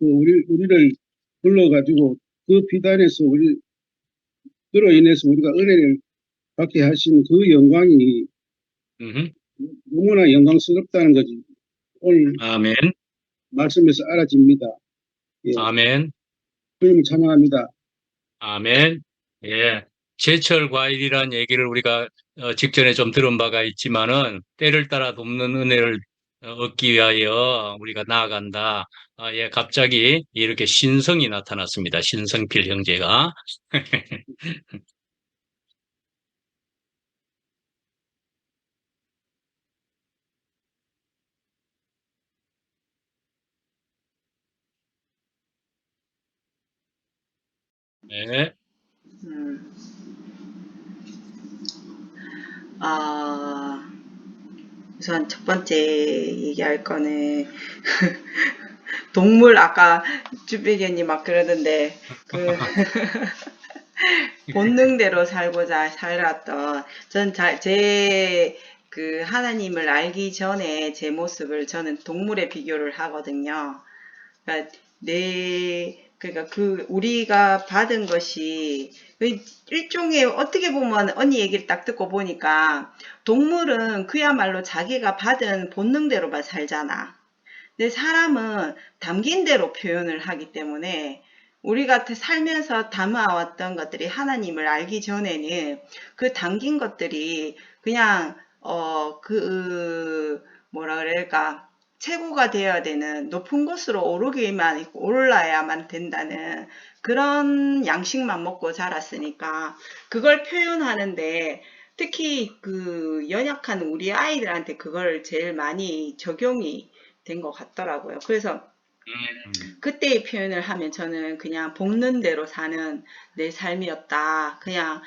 우리를 불러가지고 그 비단에서 그로 인해서 우리가 은혜를 받게 하신 그 영광이 너무나 영광스럽다는 거지. 오늘 아멘. 말씀에서 알아집니다. 예. 아멘. 주님을 찬양합니다. 아멘. 예. 제철 과일이란 얘기를 우리가 직전에 좀 들은 바가 있지만은 때를 따라 돕는 은혜를 얻기 위하여 우리가 나아간다. 예, 갑자기 이렇게 신성이 나타났습니다. 신성필 형제가. 네. 우선 첫 번째 얘기할 거는 동물 아까 주비견이 막 그러던데 본능대로 살고자 살았던 그 하나님을 알기 전에 제 모습을 저는 동물에 비교를 하거든요. 그러니까 우리가 받은 것이 일종의 어떻게 보면 언니 얘기를 딱 듣고 보니까 동물은 그야말로 자기가 받은 본능대로만 살잖아. 근데 사람은 담긴 대로 표현을 하기 때문에 우리가 살면서 담아왔던 것들이 하나님을 알기 전에는 그 담긴 것들이 그냥 뭐라 그럴까 최고가 되어야 되는 높은 곳으로 올라야만 된다는 그런 양식만 먹고 자랐으니까 그걸 표현하는데 특히 그 연약한 우리 아이들한테 그걸 제일 많이 적용이 된 것 같더라고요. 그래서 그때의 표현을 하면 저는 그냥 볶는 대로 사는 내 삶이었다. 그냥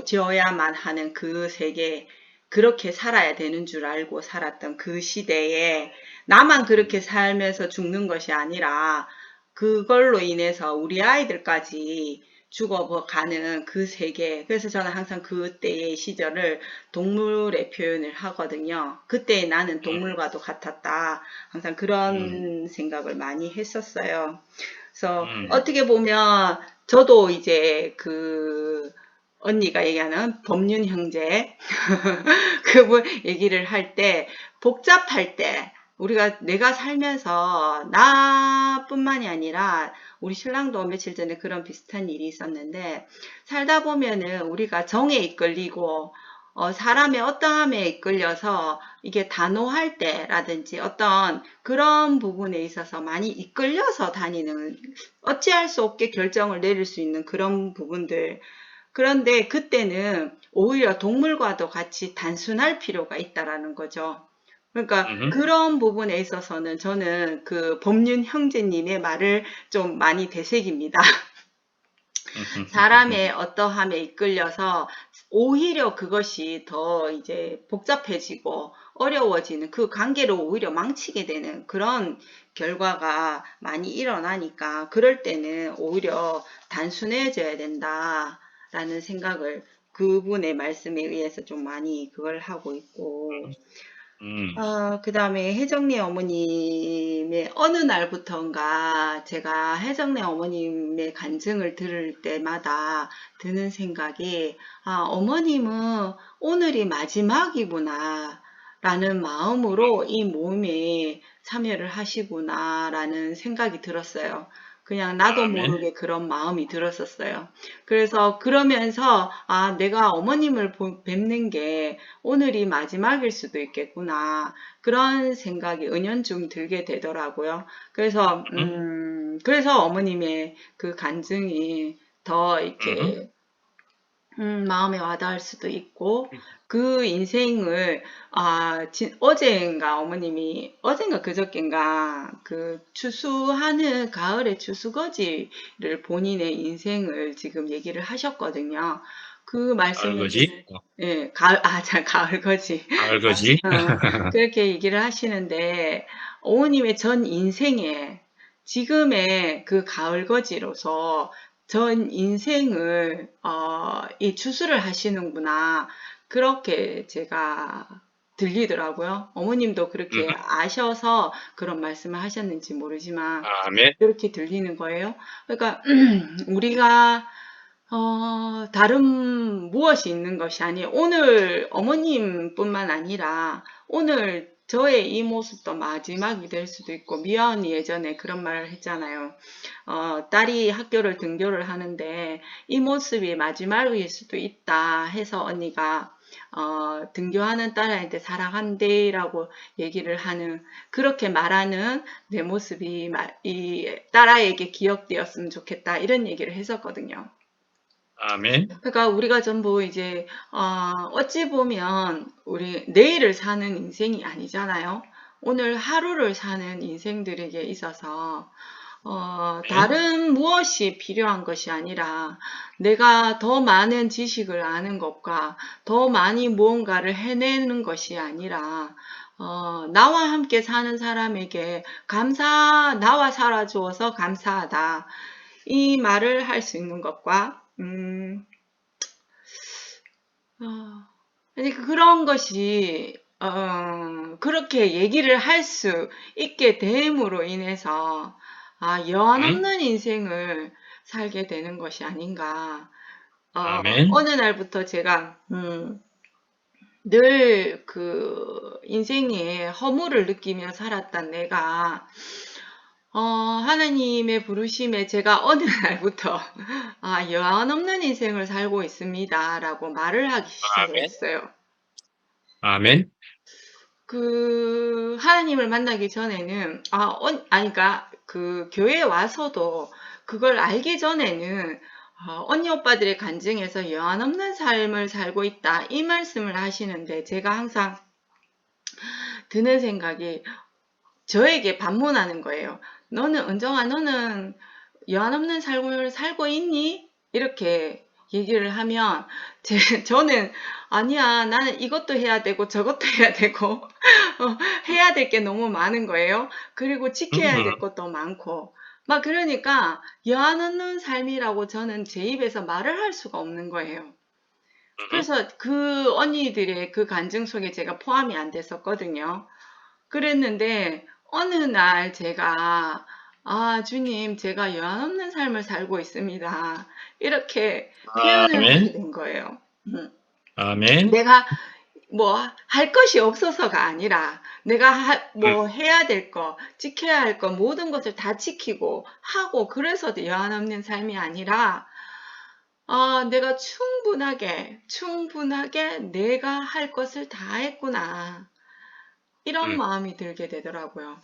지어야만 하는 그 세계, 그렇게 살아야 되는 줄 알고 살았던 그 시대에 나만 그렇게 살면서 죽는 것이 아니라 그걸로 인해서 우리 아이들까지 죽어가는 그 세계. 그래서 저는 항상 그때의 시절을 동물의 표현을 하거든요. 그때 나는 동물과도 같았다. 항상 그런 생각을 많이 했었어요. 그래서 어떻게 보면 저도 이제 그 언니가 얘기하는 법륜 형제 그분 얘기를 할 때 복잡할 때 내가 살면서 나뿐만이 아니라 우리 신랑도 며칠 전에 그런 비슷한 일이 있었는데 살다 보면은 우리가 정에 이끌리고 사람의 어떠함에 이끌려서 이게 단호할 때라든지 어떤 그런 부분에 있어서 많이 이끌려서 다니는 어찌할 수 없게 결정을 내릴 수 있는 그런 부분들. 그런데 그때는 오히려 동물과도 같이 단순할 필요가 있다라는 거죠. 그러니까 그런 부분에 있어서는 저는 그 법륜 형제님의 말을 좀 많이 되새깁니다. 사람의 어떠함에 이끌려서 오히려 그것이 더 이제 복잡해지고 어려워지는 그 관계를 오히려 망치게 되는 그런 결과가 많이 일어나니까 그럴 때는 오히려 단순해져야 된다라는 생각을 그분의 말씀에 의해서 좀 많이 그걸 하고 있고 그 다음에 혜정네 어머님의 어느 날부턴가 제가 혜정네 어머님의 간증을 들을 때마다 드는 생각이 어머님은 오늘이 마지막이구나 라는 마음으로 이 모임에 참여를 하시구나 라는 생각이 들었어요. 그냥 나도 모르게 그런 마음이 들었었어요. 그래서 그러면서 내가 어머님을 뵙는 게 오늘이 마지막일 수도 있겠구나. 그런 생각이 은연중 들게 되더라고요. 그래서 어머님의 그 간증이 더 이렇게 마음에 와닿을 수도 있고 그 인생을 어젠가 어머님이 어젠가 그저께인가 그 추수하는 가을의 추수거지를 본인의 인생을 지금 얘기를 하셨거든요. 그 말씀을 가을거지? 예, 가을거지. 가을거지? 그렇게 얘기를 하시는데 어머님의 전 인생에 지금의 그 가을거지로서 전 인생을 이 추수를 하시는구나 그렇게 제가 들리더라고요. 어머님도 그렇게 아셔서 그런 말씀을 하셨는지 모르지만 아멘. 그렇게 들리는 거예요. 그러니까 우리가 다른 무엇이 있는 것이 아니에요. 오늘 어머님뿐만 아니라 오늘 저의 이 모습도 마지막이 될 수도 있고 미아언니 예전에 그런 말을 했잖아요. 딸이 학교를 등교를 하는데 이 모습이 마지막일 수도 있다 해서 언니가 등교하는 딸한테 사랑한대라고 얘기를 하는 그렇게 말하는 내 모습이 이 딸아이에게 기억되었으면 좋겠다 이런 얘기를 했었거든요. 아멘. 그러니까 우리가 전부 이제 어찌 보면 우리 내일을 사는 인생이 아니잖아요. 오늘 하루를 사는 인생들에게 있어서 다른 무엇이 필요한 것이 아니라 내가 더 많은 지식을 아는 것과 더 많이 무언가를 해내는 것이 아니라 나와 함께 사는 사람에게 나와 살아주어서 감사하다. 이 말을 할 수 있는 것과 그런 것이 그렇게 얘기를 할 수 있게 됨으로 인해서 여한 없는 인생을 살게 되는 것이 아닌가. 아멘. 어느 날부터 제가 늘 그 인생에 허물을 느끼며 살았던 내가 하나님의 부르심에 제가 어느 날부터 여한 없는 인생을 살고 있습니다. 라고 말을 하기 시작했어요. 아멘. 그 하나님을 만나기 전에는 그러니까 그 교회에 와서도 그걸 알기 전에는 언니 오빠들의 간증에서 여한 없는 삶을 살고 있다 이 말씀을 하시는데 제가 항상 드는 생각이 저에게 반문하는 거예요. 은정아 너는 여한 없는 삶을 살고 있니? 이렇게 얘기를 하면 저는 아니야 나는 이것도 해야 되고 저것도 해야 되고 해야 될 게 너무 많은 거예요. 그리고 지켜야 될 것도 많고 막 그러니까 여한 없는 삶이라고 저는 제 입에서 말을 할 수가 없는 거예요. 그래서 그 언니들의 그 간증 속에 제가 포함이 안 됐었거든요. 그랬는데 어느 날 제가 주님 제가 여한 없는 삶을 살고 있습니다. 이렇게 표현을 하게 된 거예요. 아멘. 내가 뭐 할 것이 없어서가 아니라 내가 해야 될 거, 지켜야 할 거 모든 것을 다 지키고 하고 그래서 여한 없는 삶이 아니라 내가 충분하게 내가 할 것을 다 했구나. 이런 마음이 들게 되더라고요.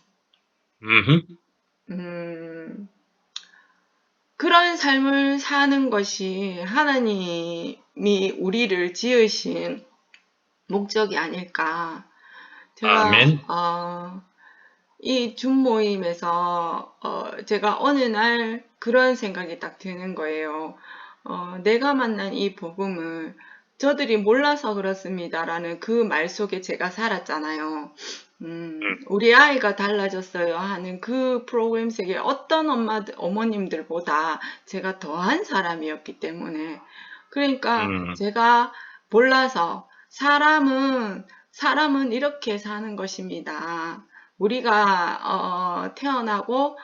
그런 삶을 사는 것이 하나님이 우리를 지으신 목적이 아닐까. 아멘. 이 줌모임에서 제가 어느 날 그런 생각이 딱 드는 거예요. 내가 만난 이 복음을 저들이 몰라서 그렇습니다라는 그 말 속에 제가 살았잖아요. 우리 아이가 달라졌어요 하는 그 프로그램 속에 어떤 어머님들보다 제가 더한 사람이었기 때문에, 그러니까 제가 몰라서 사람은 이렇게 사는 것입니다. 우리가 태어나고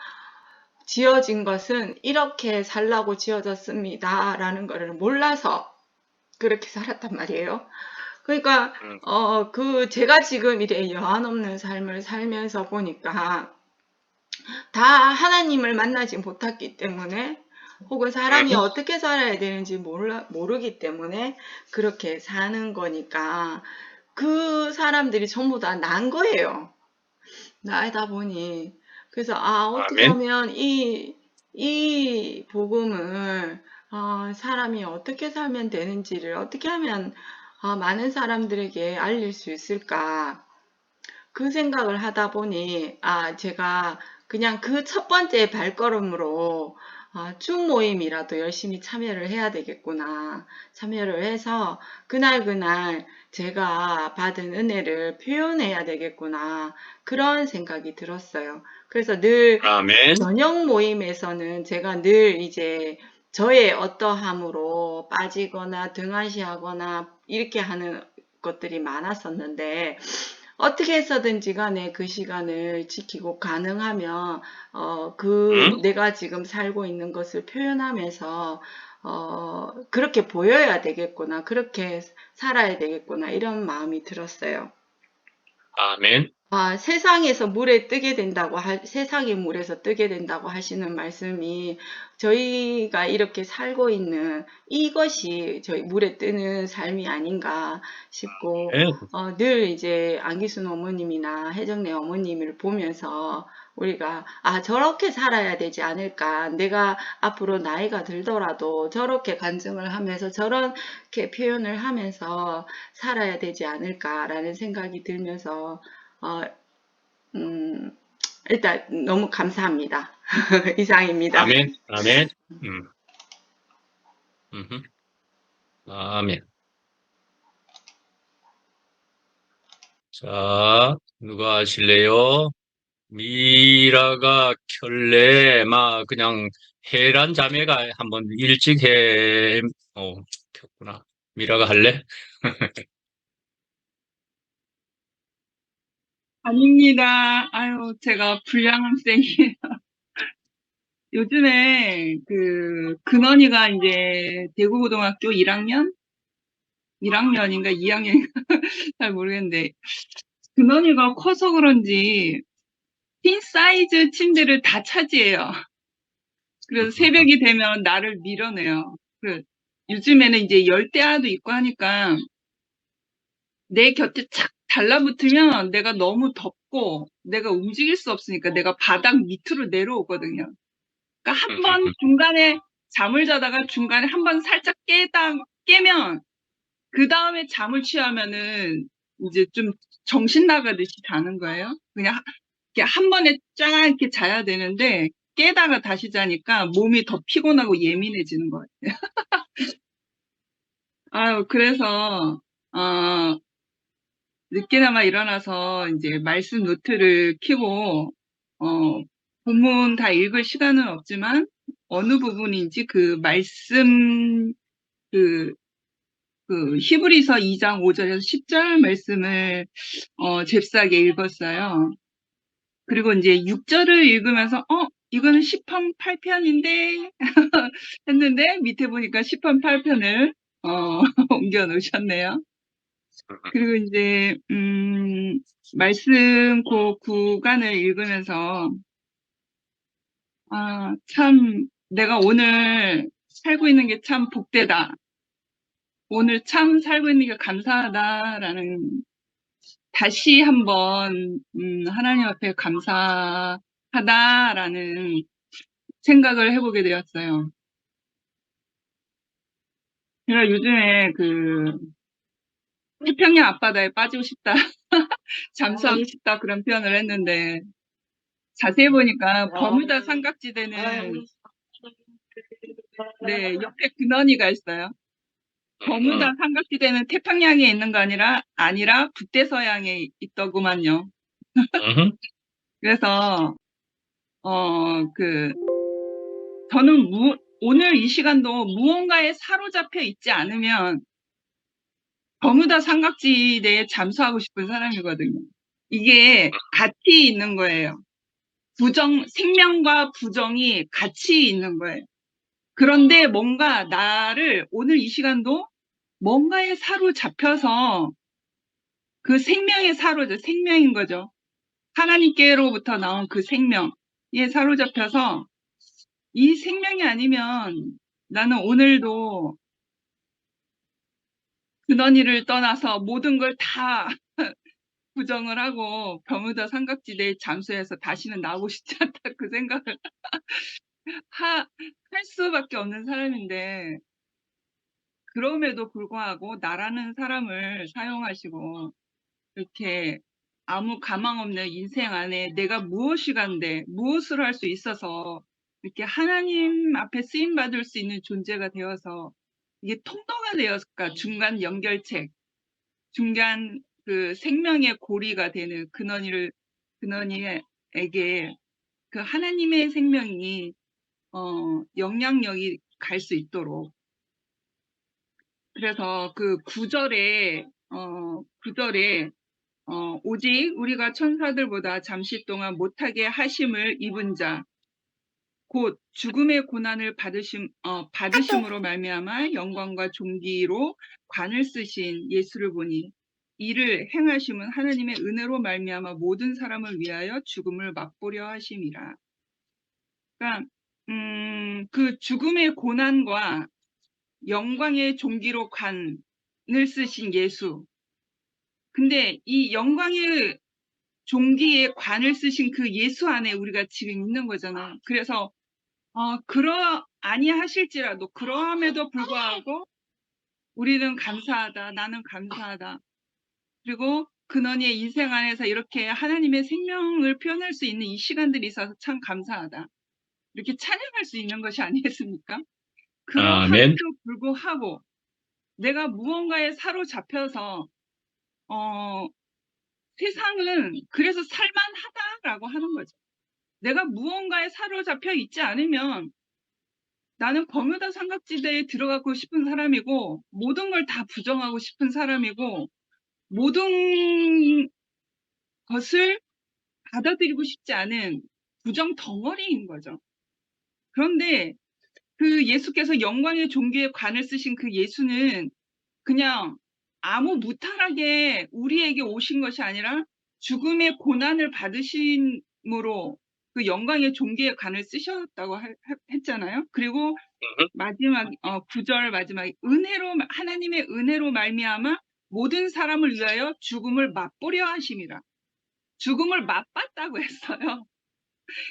지어진 것은 이렇게 살라고 지어졌습니다 라는 것을 몰라서 그렇게 살았단 말이에요. 그러니까 제가 지금 이래 여한 없는 삶을 살면서 보니까 다 하나님을 만나지 못했기 때문에, 혹은 사람이 어떻게 살아야 되는지 모르기 때문에 그렇게 사는 거니까 그 사람들이 전부 다 난 거예요. 나이다 보니. 그래서 어떻게 아멘. 하면 이 복음을 사람이 어떻게 살면 되는지를 어떻게 하면 많은 사람들에게 알릴 수 있을까, 그 생각을 하다 보니 제가 그냥 그 첫 번째 발걸음으로 줌 모임이라도 열심히 참여를 해야 되겠구나. 참여를 해서 그날 제가 받은 은혜를 표현해야 되겠구나. 그런 생각이 들었어요. 그래서 늘 아멘. 저녁 모임에서는 제가 늘 이제 저의 어떠함으로 빠지거나 등한시하거나 이렇게 하는 것들이 많았었는데, 어떻게 해서든지 간에 그 시간을 지키고 가능하면 내가 지금 살고 있는 것을 표현하면서 그렇게 보여야 되겠구나, 그렇게 살아야 되겠구나, 이런 마음이 들었어요. 아멘. 세상에서 물에 뜨게 된다고 세상의 물에서 뜨게 된다고 하시는 말씀이 저희가 이렇게 살고 있는 이것이 저희 물에 뜨는 삶이 아닌가 싶고, 늘 이제 안기순 어머님이나 혜정네 어머님을 보면서 우리가 저렇게 살아야 되지 않을까, 내가 앞으로 나이가 들더라도 저렇게 간증을 하면서 저렇게 표현을 하면서 살아야 되지 않을까라는 생각이 들면서 일단 너무 감사합니다. 이상입니다. 아멘. 아멘. 아멘. 자, 누가 하실래요? 미라가 켤래, 그냥 해란 자매가 한번 일찍 켰구나. 미라가 할래? 아닙니다. 아유, 제가 불량학생이에요. 요즘에 근원이가 이제 대구고등학교 1학년인가 2학년인가 잘 모르겠는데, 근원이가 커서 그런지 퀸 사이즈 침대를 다 차지해요. 그래서 새벽이 되면 나를 밀어내요. 요즘에는 이제 열대야도 있고 하니까 내 곁에 착 달라붙으면 내가 너무 덥고 내가 움직일 수 없으니까 내가 바닥 밑으로 내려오거든요. 그러니까 한 번 중간에 잠을 자다가 중간에 한 번 살짝 깨면 그 다음에 잠을 취하면은 이제 좀 정신 나가듯이 자는 거예요. 그냥 이렇게 한 번에 쫙 이렇게 자야 되는데 깨다가 다시 자니까 몸이 더 피곤하고 예민해지는 거예요. 아유, 그래서 늦게나마 일어나서 이제 말씀 노트를 켜고 본문 다 읽을 시간은 없지만 어느 부분인지 그 말씀 히브리서 2장 5절에서 10절 말씀을 잽싸게 읽었어요. 그리고 이제 6절을 읽으면서 이거는 10편 8편인데 했는데 밑에 보니까 10편 8편을 옮겨 놓으셨네요. 그리고 이제 말씀 그 구간을 읽으면서 참 내가 오늘 살고 있는 게 참 복되다. 오늘 참 살고 있는 게 감사하다라는, 다시 한번 하나님 앞에 감사하다라는 생각을 해보게 되었어요. 제가 요즘에 태평양 앞바다에 빠지고 싶다, 잠수하고 싶다 그런 표현을 했는데 자세히 보니까 버뮤다 삼각지대는 네, 옆에 근원이가 있어요. 버뮤다 삼각지대는 태평양에 있는 거 아니라 북대서양에 있더구만요. 그래서 저는 오늘 이 시간도 무언가에 사로잡혀 있지 않으면 버뮤다 삼각지대에 잠수하고 싶은 사람이거든요. 이게 같이 있는 거예요. 생명과 부정이 같이 있는 거예요. 그런데 뭔가 나를 오늘 이 시간도 뭔가에 사로잡혀서 그 생명에 생명인 거죠. 하나님께로부터 나온 그 생명에 사로잡혀서 이 생명이 아니면 나는 오늘도 근원이를 떠나서 모든 걸 다 부정을 하고 버뮤다 삼각지대에 잠수해서 다시는 나오고 싶지 않다 그 생각을 할 수밖에 없는 사람인데 그럼에도 불구하고 나라는 사람을 사용하시고 이렇게 아무 가망 없는 인생 안에 내가 무엇이 간데 무엇을 할 수 있어서 이렇게 하나님 앞에 쓰임 받을 수 있는 존재가 되어서 이게 통로가 되었을까? 중간 연결책, 중간 그 생명의 고리가 되는 근원이에게 그 하나님의 생명이 영향력이 갈 수 있도록. 그래서 그 구절에 오직 우리가 천사들보다 잠시 동안 못하게 하심을 입은 자, 곧 죽음의 고난을 받으심으로 말미암아 영광과 존귀로 관을 쓰신 예수를 보니 이를 행하심은 하나님의 은혜로 말미암아 모든 사람을 위하여 죽음을 맛보려 하심이라. 그러니까 그 죽음의 고난과 영광의 존귀로 관을 쓰신 예수. 근데 이 영광의 종기에 관을 쓰신 그 예수 안에 우리가 지금 있는 거잖아요. 그래서 아니하실지라도 그러함에도 불구하고 우리는 감사하다. 나는 감사하다. 그리고 근원의 인생 안에서 이렇게 하나님의 생명을 표현할 수 있는 이 시간들이 있어서 참 감사하다. 이렇게 찬양할 수 있는 것이 아니겠습니까? 그러함에도 불구하고 내가 무언가에 사로잡혀서 세상은 그래서 살만하다라고 하는 거죠. 내가 무언가에 사로잡혀 있지 않으면 나는 버뮤다 삼각지대에 들어가고 싶은 사람이고 모든 걸 다 부정하고 싶은 사람이고 모든 것을 받아들이고 싶지 않은 부정 덩어리인 거죠. 그런데 그 예수께서 영광의 존귀에 관을 쓰신 그 예수는 그냥 아무 무탈하게 우리에게 오신 것이 아니라 죽음의 고난을 받으심으로 그 영광의 존귀의 관을 쓰셨다고 했잖아요. 그리고 마지막 9절 마지막에 하나님의 은혜로 말미암아 모든 사람을 위하여 죽음을 맛보려 하심이라. 죽음을 맛봤다고 했어요.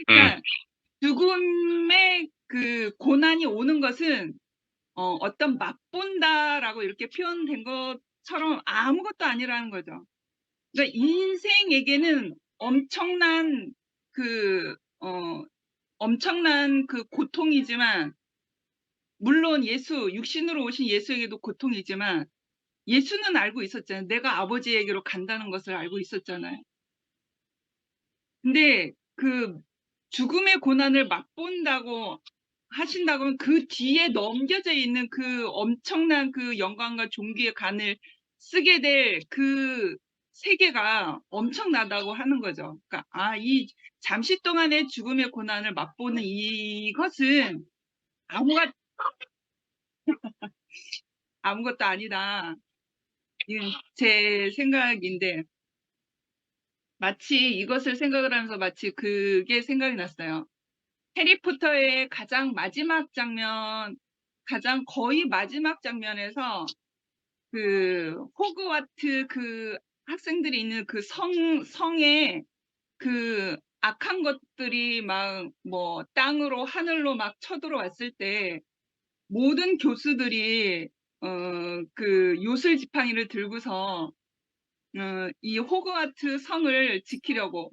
그러니까 죽음의 그 고난이 오는 것은 어떤 맛본다라고 이렇게 표현된 것처럼 아무것도 아니라는 거죠. 그러니까 인생에게는 엄청난 그 고통이지만 물론 육신으로 오신 예수에게도 고통이지만 예수는 알고 있었잖아요. 내가 아버지에게로 간다는 것을 알고 있었잖아요. 근데 그 죽음의 고난을 맛본다고 하신다고 그 뒤에 넘겨져 있는 그 엄청난 그 영광과 존귀의 간을 쓰게 될 그 세계가 엄청나다고 하는 거죠. 그러니까 이 잠시 동안의 죽음의 고난을 맛보는 이것은 아무것도 아니다. 이건 제 생각인데 마치 이것을 생각을 하면서 마치 그게 생각이 났어요. 해리포터의 가장 거의 마지막 장면에서 그 호그와트 그 학생들이 있는 그 성에 그 악한 것들이 막 땅으로 하늘로 막 쳐들어왔을 때 모든 교수들이 그 요술 지팡이를 들고서 이 호그와트 성을 지키려고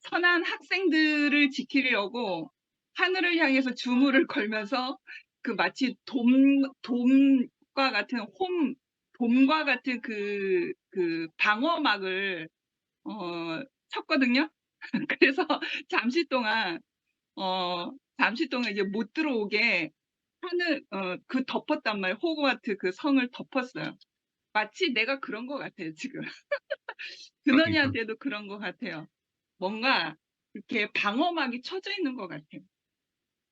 선한 학생들을 지키려고 하늘을 향해서 주물을 걸면서 그 마치 돔과 같은 돔과 같은 그 방어막을 쳤거든요. 그래서 잠시 동안 이제 못 들어오게 그 덮었단 말이에요. 호그와트 그 성을 덮었어요. 마치 내가 그런 것 같아요, 지금. 근원이한테도 그런 것 같아요. 뭔가 이렇게 방어막이 쳐져 있는 것 같아요.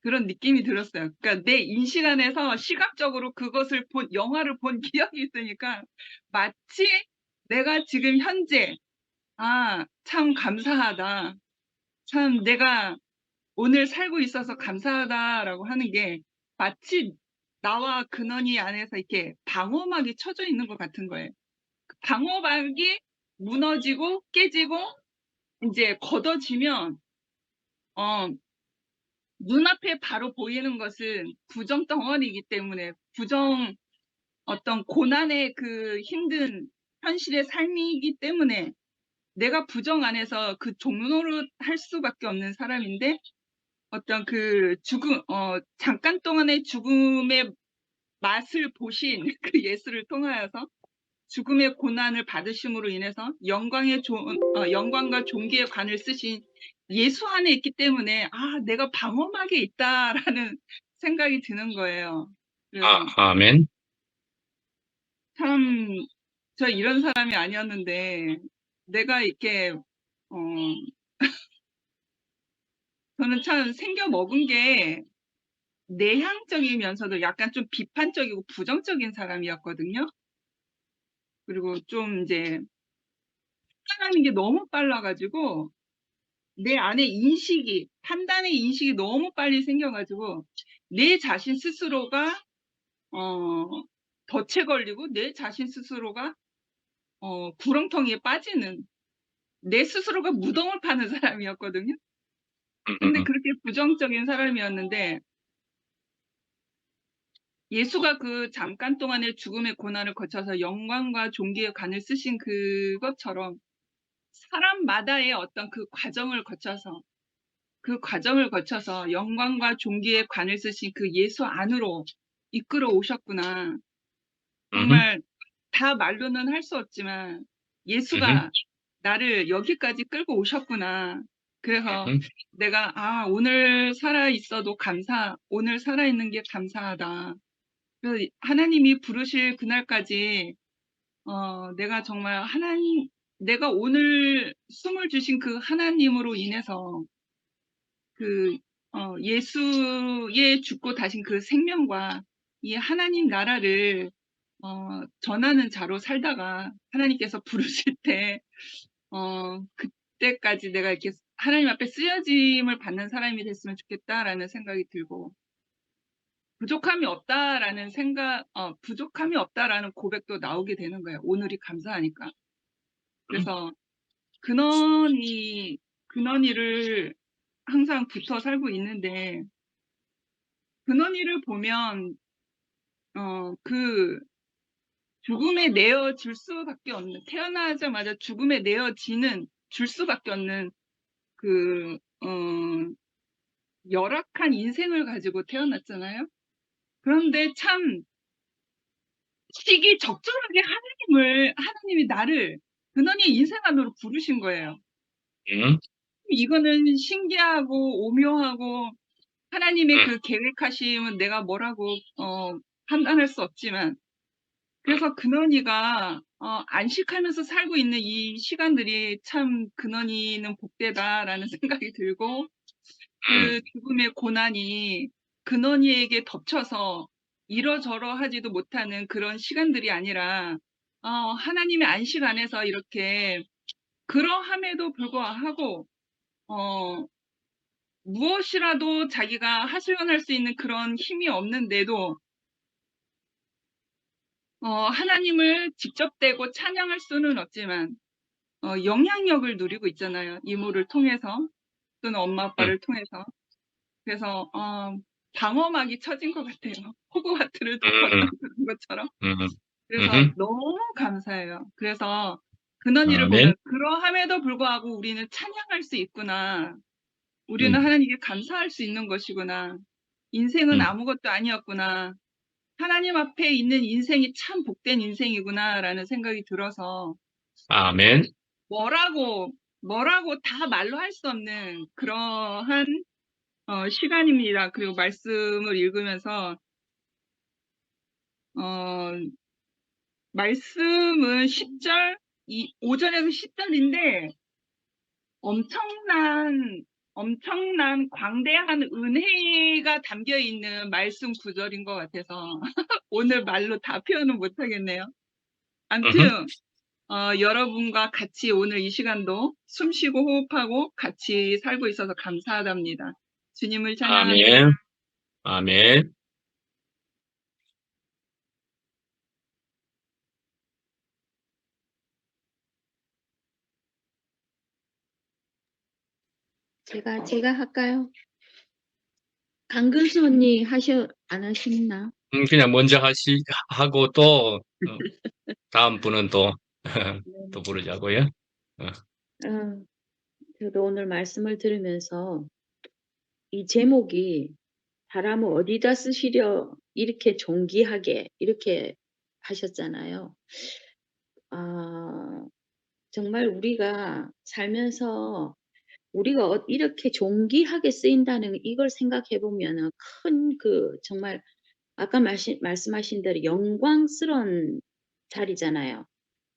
그런 느낌이 들었어요. 그러니까 내 인식 안에서 시각적으로 그것을 영화를 본 기억이 있으니까 마치 내가 지금 현재, 참 감사하다. 참 내가 오늘 살고 있어서 감사하다라고 하는 게 마치 나와 근원이 안에서 이렇게 방어막이 쳐져 있는 것 같은 거예요. 그 방어막이 무너지고 깨지고 이제 걷어지면 눈앞에 바로 보이는 것은 부정 덩어리이기 때문에 어떤 고난의 그 힘든 현실의 삶이기 때문에 내가 부정 안에서 그 종로를 할 수밖에 없는 사람인데 어떤 그 잠깐 동안의 죽음의 맛을 보신 그 예수를 통하여서 죽음의 고난을 받으심으로 인해서 영광과 존귀의 관을 쓰신 예수 안에 있기 때문에 내가 방어막에 있다라는 생각이 드는 거예요. 그래서 아멘. 참 저 이런 사람이 아니었는데 내가 이렇게 저는 참 생겨 먹은 게 내향적이면서도 약간 좀 비판적이고 부정적인 사람이었거든요. 그리고 좀 이제 판단하는 게 너무 빨라가지고 내 안에 판단의 인식이 너무 빨리 생겨가지고 내 자신 스스로가 덫에 걸리고 내 자신 스스로가 구렁텅이에 빠지는 내 스스로가 무덤을 파는 사람이었거든요. 근데 그렇게 부정적인 사람이었는데 예수가 그 잠깐 동안의 죽음의 고난을 거쳐서 영광과 존귀의 관을 쓰신 그것처럼 사람마다의 어떤 그 과정을 거쳐서 영광과 존귀의 관을 쓰신 그 예수 안으로 이끌어 오셨구나. 정말 다 말로는 할 수 없지만 예수가 나를 여기까지 끌고 오셨구나. 그래서 내가 오늘 살아 있어도 오늘 살아 있는 게 감사하다. 그래서 하나님이 부르실 그날까지 내가 정말 내가 오늘 숨을 주신 그 하나님으로 인해서 예수의 죽고 다신 그 생명과 이 하나님 나라를 전하는 자로 살다가 하나님께서 부르실 때 그때까지 내가 이렇게 하나님 앞에 쓰여짐을 받는 사람이 됐으면 좋겠다라는 생각이 들고 부족함이 없다라는 고백도 나오게 되는 거예요. 오늘이 감사하니까. 그래서 근원이를 항상 붙어 살고 있는데 근원이를 보면 그 죽음에 내어질 수밖에 없는 태어나자마자 죽음에 줄 수밖에 없는 그 열악한 인생을 가지고 태어났잖아요. 그런데 참 시기적절하게 하나님이 나를 근원의 인생 안으로 부르신 거예요. 이거는 신기하고 오묘하고 하나님의 그 계획하심은 내가 뭐라고 판단할 수 없지만 그래서 근원이가 안식하면서 살고 있는 이 시간들이 참 근원이는 복되다라는 생각이 들고 그 죽음의 고난이 근원이에게 덮쳐서 이러저러 하지도 못하는 그런 시간들이 아니라 하나님의 안식 안에서 이렇게 그러함에도 불구하고 무엇이라도 자기가 하소연할 수 있는 그런 힘이 없는데도 하나님을 직접 대고 찬양할 수는 없지만 영향력을 누리고 있잖아요. 이모를 통해서 또는 엄마 아빠를 통해서. 그래서 방어막이 쳐진 것 같아요. 호그와트를 음, 덮었던 그런 것처럼. 음, 그래서 음흠. 너무 감사해요. 그래서 근원이를 아멘. 보면 그러함에도 불구하고 우리는 찬양할 수 있구나. 우리는 음, 하나님께 감사할 수 있는 것이구나. 인생은 음, 아무것도 아니었구나. 하나님 앞에 있는 인생이 참 복된 인생이구나라는 생각이 들어서 아멘. 뭐라고 다 말로 할 수 없는 그러한 시간입니다. 그리고 말씀을 읽으면서 어, 말씀은 10절, 5절에서 10절인데 엄청난 광대한 은혜가 담겨 있는 말씀 구절인 것 같아서 오늘 말로 다 표현은 못 하겠네요. 음흠. 아무튼 여러분과 같이 오늘 이 시간도 숨 쉬고 호흡하고 같이 살고 있어서 감사하답니다. 주님을 찬양합니다. 아멘. 아멘. 제가 할까요? 강근수 언니 안 하시나? 그냥 먼저 하고 또, 다음 분은 또, 또 부르자고요. 어, 저도 오늘 말씀을 들으면서 이 제목이 사람을 어디다 쓰시려 이렇게 존귀하게 이렇게 하셨잖아요. 정말 우리가 살면서 우리가 이렇게 존귀하게 쓰인다는 이걸 생각해 보면은 큰 정말 아까 말씀하신 대로 영광스러운 자리잖아요.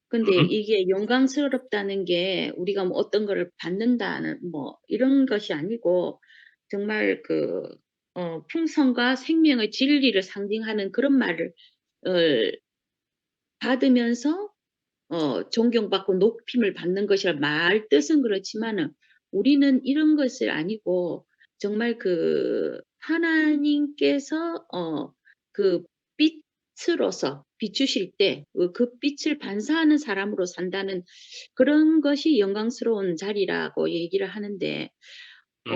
근데 음, 이게 영광스럽다는 게 우리가 뭐 어떤 거를 받는다는 뭐 이런 것이 아니고 정말 풍성과 생명의 진리를 상징하는 그런 말을 받으면서 존경받고 높임을 받는 것이라 말 뜻은 그렇지만은 우리는 이런 것을 아니고 정말 하나님께서 그 빛으로서 비추실 때 그 빛을 반사하는 사람으로 산다는 그런 것이 영광스러운 자리라고 얘기를 하는데 음,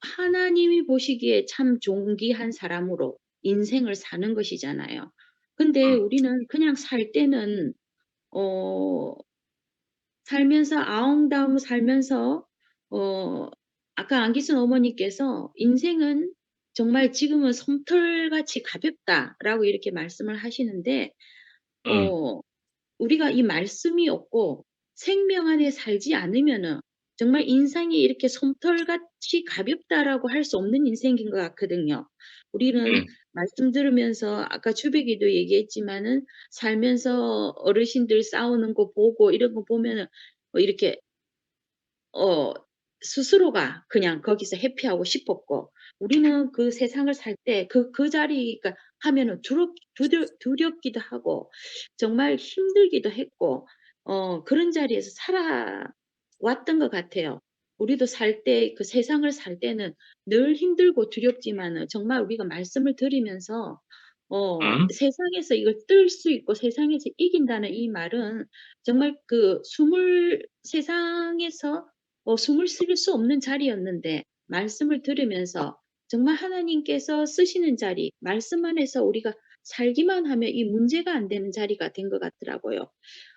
하나님이 보시기에 참 존귀한 사람으로 인생을 사는 것이잖아요. 근데 우리는 그냥 살 때는 어 살면서 아웅다웅 살면서 어 아까 안기순 어머니께서 "인생은 정말 지금은 솜털같이 가볍다."라고 이렇게 말씀을 하시는데 음, 어 우리가 이 말씀이 없고 생명 안에 살지 않으면은 정말 인생이 이렇게 '솜털같이 가볍다.'라고 할 수 없는 인생인 것 같거든요. 우리는 음, 말씀 들으면서 아까 주백이도 얘기했지만은 살면서 어르신들 싸우는 거 보고 이런 거 보면은 이렇게 어 스스로가 그냥 거기서 회피하고 싶었고 우리는 그 세상을 살 때 그 자리가 하면은 두렵기도 하고 정말 힘들기도 했고 그런 자리에서 살아왔던 것 같아요. 우리도 살 때 세상을 살 때는 늘 힘들고 두렵지만은 정말 우리가 말씀을 들으면서 음, 세상에서 이걸 뜰 수 있고 세상에서 이긴다는 이 말은 정말 세상에서 숨을 쉴 수 없는 자리였는데 말씀을 들으면서 정말 하나님께서 쓰시는 자리, 말씀 안에서 우리가 살기만 하면 이 문제가 안 되는 자리가 된 것 같더라고요.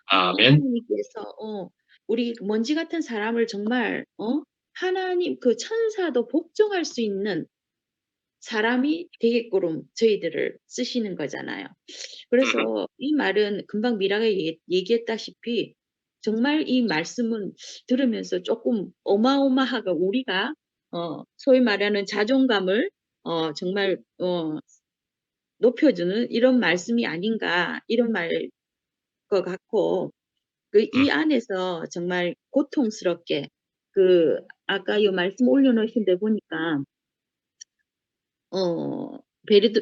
아멘. 하나님께서 우리 먼지 같은 사람을 정말 하나님 천사도 복종할 수 있는 사람이 되게끔 저희들을 쓰시는 거잖아요. 그래서 이 말은 금방 미라가 얘기했다시피 정말 이 말씀은 들으면서 조금 어마어마하고 우리가 소위 말하는 자존감을 정말 높여주는 이런 말씀이 아닌가 이런 말일 것 같고 이 안에서 정말 고통스럽게 아까 요 말씀 올려놓으신 데 보니까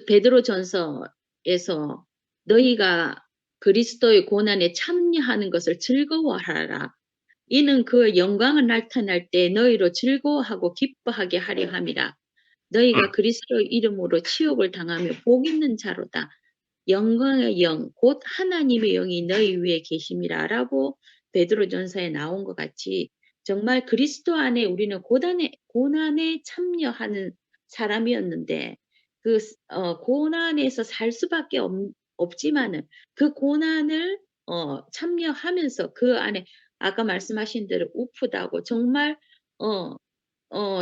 베드로전서에서 너희가 그리스도의 고난에 참여하는 것을 즐거워하라. 이는 그 영광을 나타날 때 너희로 즐거워하고 기뻐하게 하려 함이라. 너희가 그리스도의 이름으로 치욕을 당하며 복 있는 자로다. 영광의 영, 곧 하나님의 영이 너희 위에 계심이라. 라고 베드로전서에 나온 것 같이 정말 그리스도 안에 우리는 고난에 참여하는 사람이었는데 고난에서 살 수밖에 없지만은 그 고난을 참여하면서 그 안에 아까 말씀하신 대로 우프다고 정말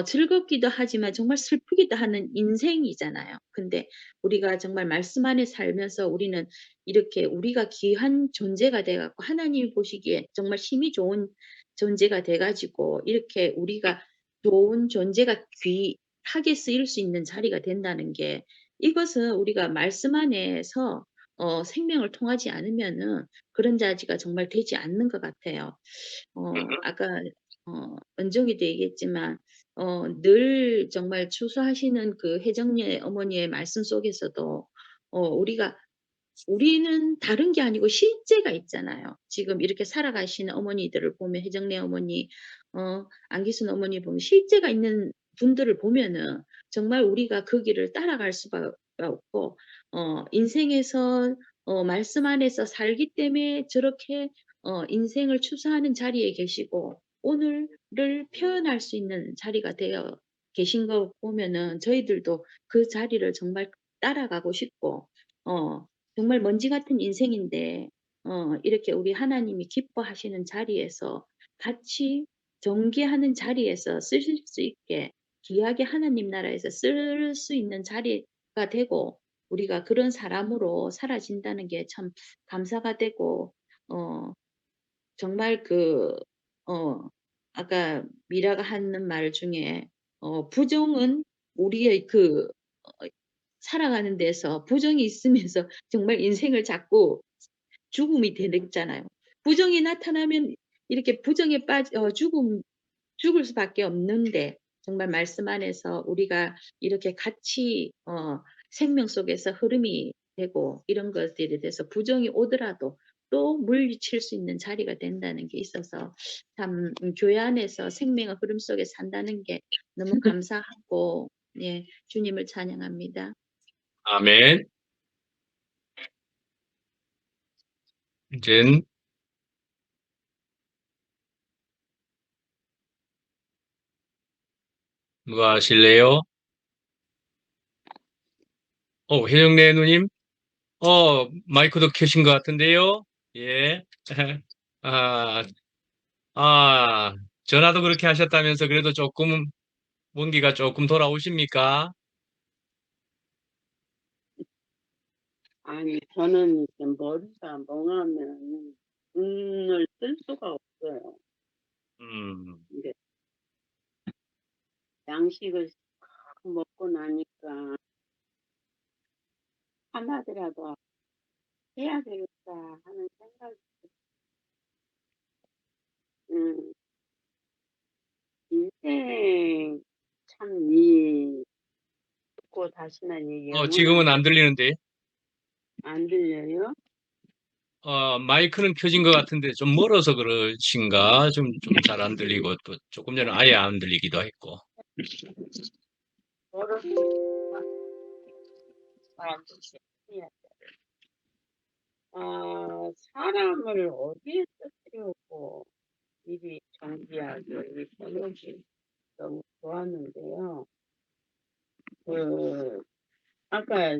즐겁기도 하지만 정말 슬프기도 하는 인생이잖아요. 근데 우리가 정말 말씀 안에 살면서 우리는 이렇게 우리가 귀한 존재가 돼 갖고 하나님이 보시기에 정말 힘이 좋은 존재가 돼 가지고 이렇게 우리가 좋은 존재가 귀하게 쓰일 수 있는 자리가 된다는 게 이것은 우리가 말씀 안에서 생명을 통하지 않으면은 그런 자리가 정말 되지 않는 것 같아요. 아까 은정이도 얘기했지만 늘 정말 추수하시는 그 혜정예 어머니의 말씀 속에서도 우리는 다른 게 아니고 실제가 있잖아요. 지금 이렇게 살아가시는 어머니들을 보면 혜정래 어머니, 안기순 어머니 보면 실제가 있는 분들을 보면은 정말 우리가 그 길을 따라갈 수밖에 없고 인생에서 말씀 안에서 살기 때문에 저렇게 인생을 추수하는 자리에 계시고 오늘을 표현할 수 있는 자리가 되어 계신 거 보면은 저희들도 그 자리를 정말 따라가고 싶고 정말 먼지 같은 인생인데 이렇게 우리 하나님이 기뻐하시는 자리에서 같이 전개하는 자리에서 쓰실 수 있게 귀하게 하나님 나라에서 쓸 수 있는 자리가 되고 우리가 그런 사람으로 살아진다는 게 참 감사가 되고 정말 아까 미라가 하는 말 중에 부정은 우리의 살아가는 데서 부정이 있으면서 정말 인생을 자꾸 죽음이 되잖아요. 부정이 나타나면 이렇게 부정에 죽을 수밖에 없는데 정말 말씀 안에서 우리가 이렇게 같이 생명 속에서 흐름이 되고 이런 것들에 대해서 부정이 오더라도 또 물리칠 수 있는 자리가 된다는 게 있어서 참 교회 안에서 생명의 흐름 속에 산다는 게 너무 감사하고 예, 주님을 찬양합니다. 아멘. 이젠 누가 하실래요? 혜정래 누님? 마이크도 켜신 것 같은데요? 예. 아, 전화도 그렇게 하셨다면서 그래도 조금, 원기가 조금 돌아오십니까? 아니, 저는 이제 머리가 멍하면 눈을 뜰 수가 없어요. 근데 양식을 싹 먹고 나니까 한마디라도 해야 되겠다 하는 생각이, 음, 인생 참 듣고 다시는 이 지금은 영원한 안 들리는데. 안 들려요? 마이크는 켜진 것 같은데 좀 멀어서 그러신가? 좀 잘 안 들리고 또 조금 전에 아예 안 들리기도 했고. 사람을 어디에 쓰려고 일이 정비하고 이 번역이 너무 좋았는데요. 아까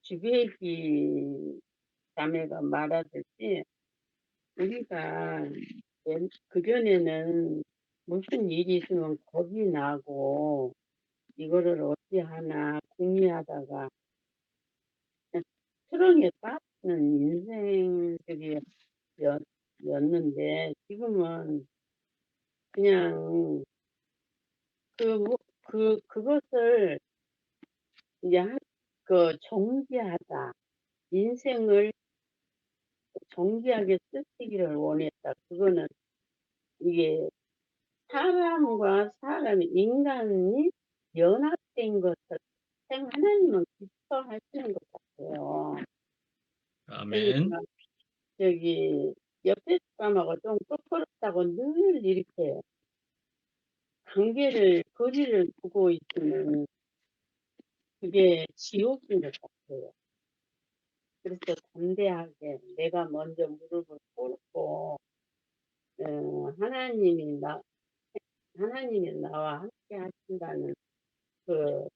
주배기 자매가 말하듯이 우리가 그전에는 무슨 일이 있으면 겁이 나고 이거를 어찌 하나 궁리하다가 트렁에 빠지는 인생들이었는데 지금은 그냥 그것을 이제 정지하다. 인생을 정지하게 쓰시기를 원했다. 그거는 이게 사람과 사람, 인간이 연합된 것을 하나님은 기뻐하시는 것 같아요. 아멘. 그러니까 옆에 사람하고 좀 끄끄럽다고 늘 이렇게 거리를 두고 있으면 그게 지옥인 것 같아요. 그래서 담대하게 내가 먼저 무릎을 꿇고 하나님이 나와 함께 하신다는 그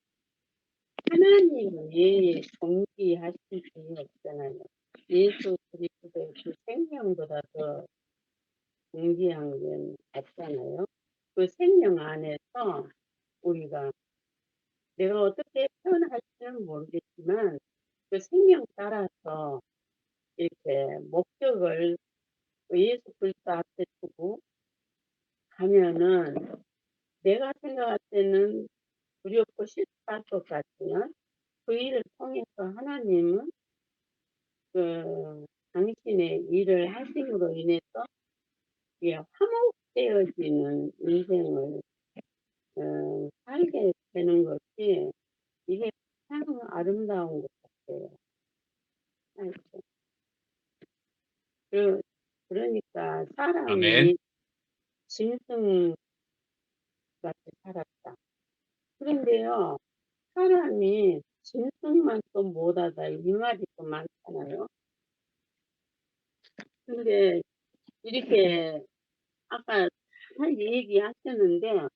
하나님이 존귀하신 분이 없잖아요. 예수 그리스도의 그 생명보다 더 존귀한 건 없잖아요. 그 생명 안에서 우리가 내가 어떻게 표현할지는 모르겠지만 그 생명 따라서 이렇게 목적을 예수 그리스도 앞에 두고 가면은 내가 생각할 때는 두렵고 실패할 것 같지만 그 일을 통해서 하나님은 그 당신의 일을 하심으로 인해서 이게 화목되어지는 인생을 살게 되는 것이 이게 참 아름다운 것 같아요. 하여튼. 그러니까 아멘. 사람이 짐승같이 살았다. 그런데요, 사람이 짐승만 또 못하다 이 말이 또 많잖아요. 근데 이렇게 아까 얘기하셨는데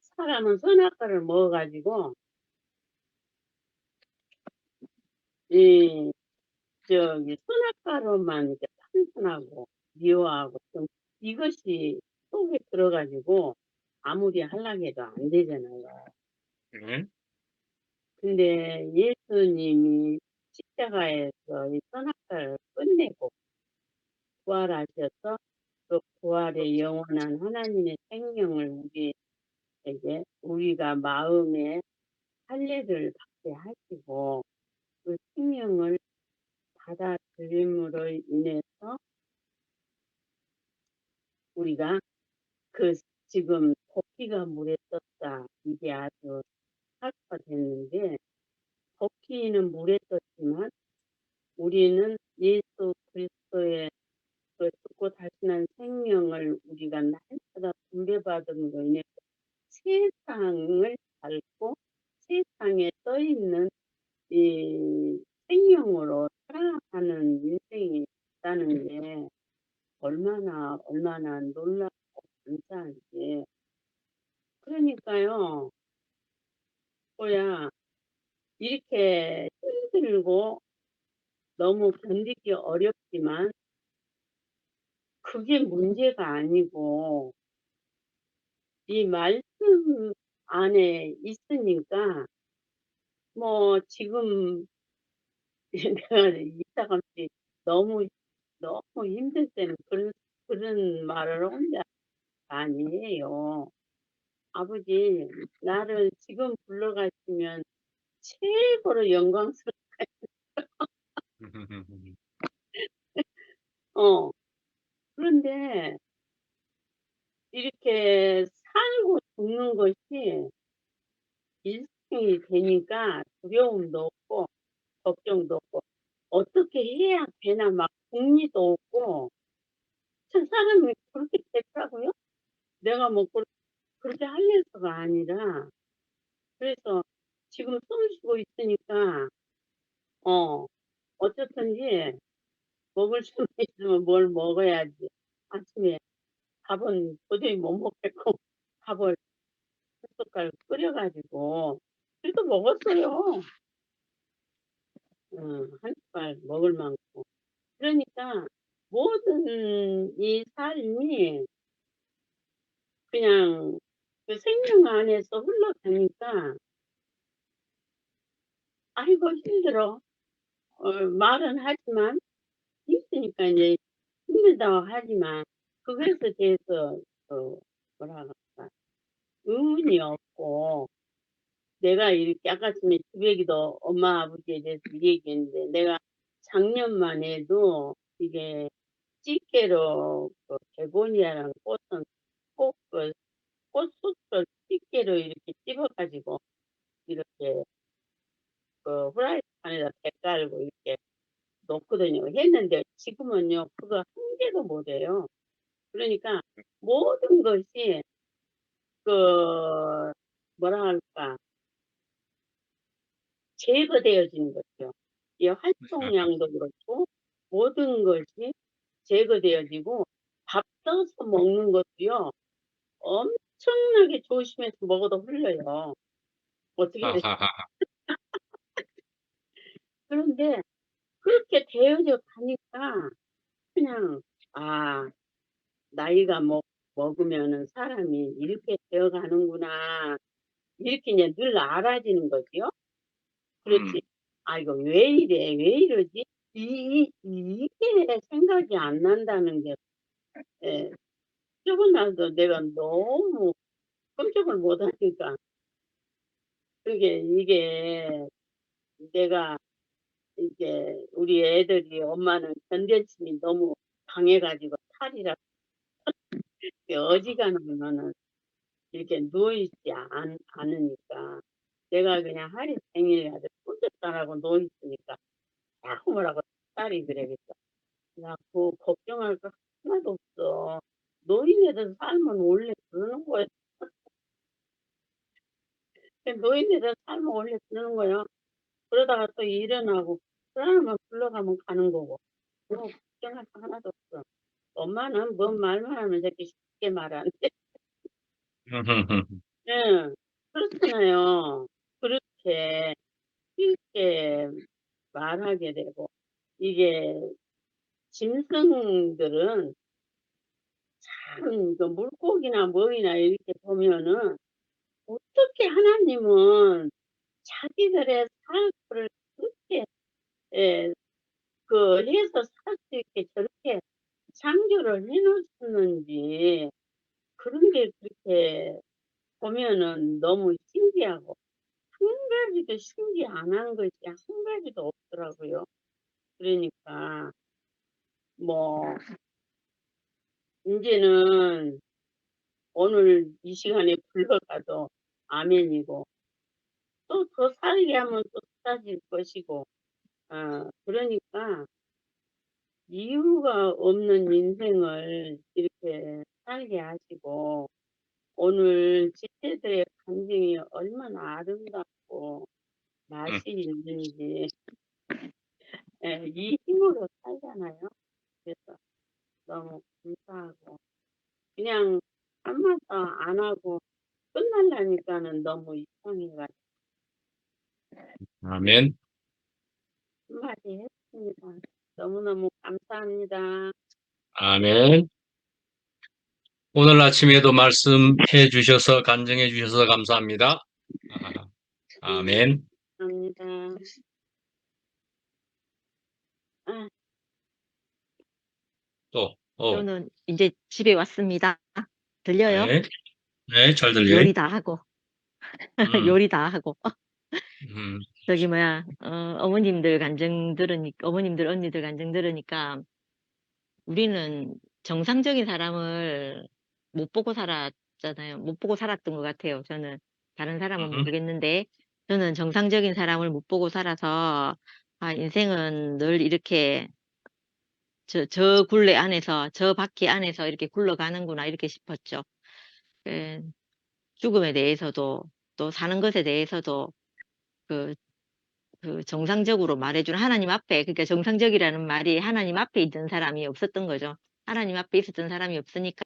사람은 선악과를 먹어가지고 이 선악과로만 이렇게 판단하고 미워하고 좀 이것이 속에 들어가지고 아무리 하려고 해도 안 되잖아요. 근데 예수님이 십자가에서 이 선악과를 끝내고 부활하셔서 그 부활의 영원한 하나님의 생명을 우리에게 우리가 마음에 할례를 받게 하시고 그 생명을 받아들임으로 인해서 우리가 그 지금 복희가 물에 떴다 이게 아주 사주가 됐는데 복희는 물에 떴지만 우리는 예수 그리스도의 그 죽고 다시난 생명을 우리가 날마다 분배받음으로 인해서 세상을 밟고 세상에 떠 있는 이 생명으로 살아가는 인생이 있다는 게 얼마나 놀랍고 감사한지. 그러니까요, 뭐야, 이렇게 힘들고 너무 견디기 어렵지만 그게 문제가 아니고 이 말씀 안에 있으니까 뭐 지금 내가 이따금씩 너무 힘들 때는 그런 말을 혼자 아니에요. 아버지 나를 지금 불러가시면 최고로 영광스러워. 그런데 이렇게 살고 죽는 것이 일생이 되니까 두려움도 없고 걱정도 없고 어떻게 해야 되나 막 궁리도 없고 참 사람이 그렇게 되더라고요. 내가 뭐 그렇게 하려서가 아니라 그래서 지금 숨 쉬고 있으니까 어쨌든지 먹을 수 있으면 뭘 먹어야지. 아침에 밥은 도저히 못 먹겠고 밥을 한 숟갈 끓여가지고 그래도 먹었어요. 한 숟갈 먹을 만큼. 그러니까 모든 이 삶이 그냥 그 생명 안에서 흘러가니까 아이고 힘들어. 말은 하지만 힘드니까 이제 힘들다고 하지만 그것에 대해서 뭐라 그럴까 의문이 없고 내가 이렇게 아까 전에 주배기도 엄마 아버지에 대해서 얘기했는데 내가 작년만 해도 이게 집게로 그 베고니아라는 꽃은 꼭그 꽃숲을 집게로 이렇게 찝어가지고 이렇게 그 후라이팬에다 배 깔고 이렇게 놓거든요. 했는데 지금은요 그거 한 개도 못해요. 그러니까 모든 것이 그 뭐라 할까 제거되어지는 거죠. 이 활동량도 그렇고 모든 것이 제거되어지고 밥 떠서 먹는 것도요 엄청나게 조심해서 먹어도 흘려요. 어떻게 됐 하하하. 그런데 그렇게 되어져 가니까 그냥 나이가 먹으면은 사람이 이렇게 되어 가는구나. 이렇게 이제 늘 알아지는 거지요. 그렇지. 이거 왜 이래? 왜 이러지? 이게 생각이 안 난다는 게, 예, 조금나도 내가 너무 끔찍을 못 하니까. 이게 내가 이제 우리 애들이 엄마는 견뎌심이 너무 강해가지고 탈이라 어지간하면은 이렇게 누워있지 않으니까 내가 그냥 하루 종일 아주 꿀떡달하고 누워있으니까 자꾸 뭐라고 딸이 그래겠어. 야, 그 걱정할 거 하나도 없어. 노인네들 삶은 원래 그러는 거야. 노인네들 삶은 원래 그러는 거야. 그러다가 또 일어나고 그러면 불러가면 가는 거고. 뭐 걱정할 거 하나도 없어. 엄마는 뭔 말만 하면 저렇게 쉽게 말 안 돼. 예, 그렇잖아요. 그렇게 쉽게 말하게 되고 이게 짐승들은 참 그 물고기나 뭐이나 이렇게 보면은 어떻게 하나님은 자기들의 삶을 그렇게 예, 해서 살 수 있게 저렇게 창조를 해 놓으셨는지 그런 게 그렇게 보면은 너무 신기하고 한 가지도 신기 안 한 것이 한 가지도 없더라고요. 그러니까 뭐 인제는 오늘 이 시간에 불러가도 아멘이고 또 더 살게 하면 또 쏟아질 것이고 그러니까 이유가 없는 인생을 이렇게 살게 하시고 오늘 지체들의 감정이 얼마나 아름답고 맛이 있는지 예, 이 힘으로 살잖아요. 그래서 너무 감사하고 그냥 한마디 안 하고 끝날라니까는 너무 이상해가지고 아멘. 한마디 했습니다. 너무너무 감사합니다. 아멘. 오늘 아침에도 말씀해 주셔서 간증해 주셔서 감사합니다. 아멘. 감사합니다. 저는 이제 집에 왔습니다. 들려요? 네, 네, 잘 들려요. 요리 다 하고 요리 다 하고 음, 어머님들 간증 들으니까 어머님들 언니들 간증 들으니까 우리는 정상적인 사람을 못 보고 살았잖아요. 못 보고 살았던 것 같아요. 저는 다른 사람은 모르겠는데 저는 정상적인 사람을 못 보고 살아서 인생은 늘 이렇게 저 굴레 안에서 저 바퀴 안에서 이렇게 굴러가는구나 이렇게 싶었죠. 예, 죽음에 대해서도 또 사는 것에 대해서도 그 정상적으로 말해주는 하나님 앞에 그러니까 정상적이라는 말이 하나님 앞에 있던 사람이 없었던 거죠. 하나님 앞에 있었던 사람이 없으니까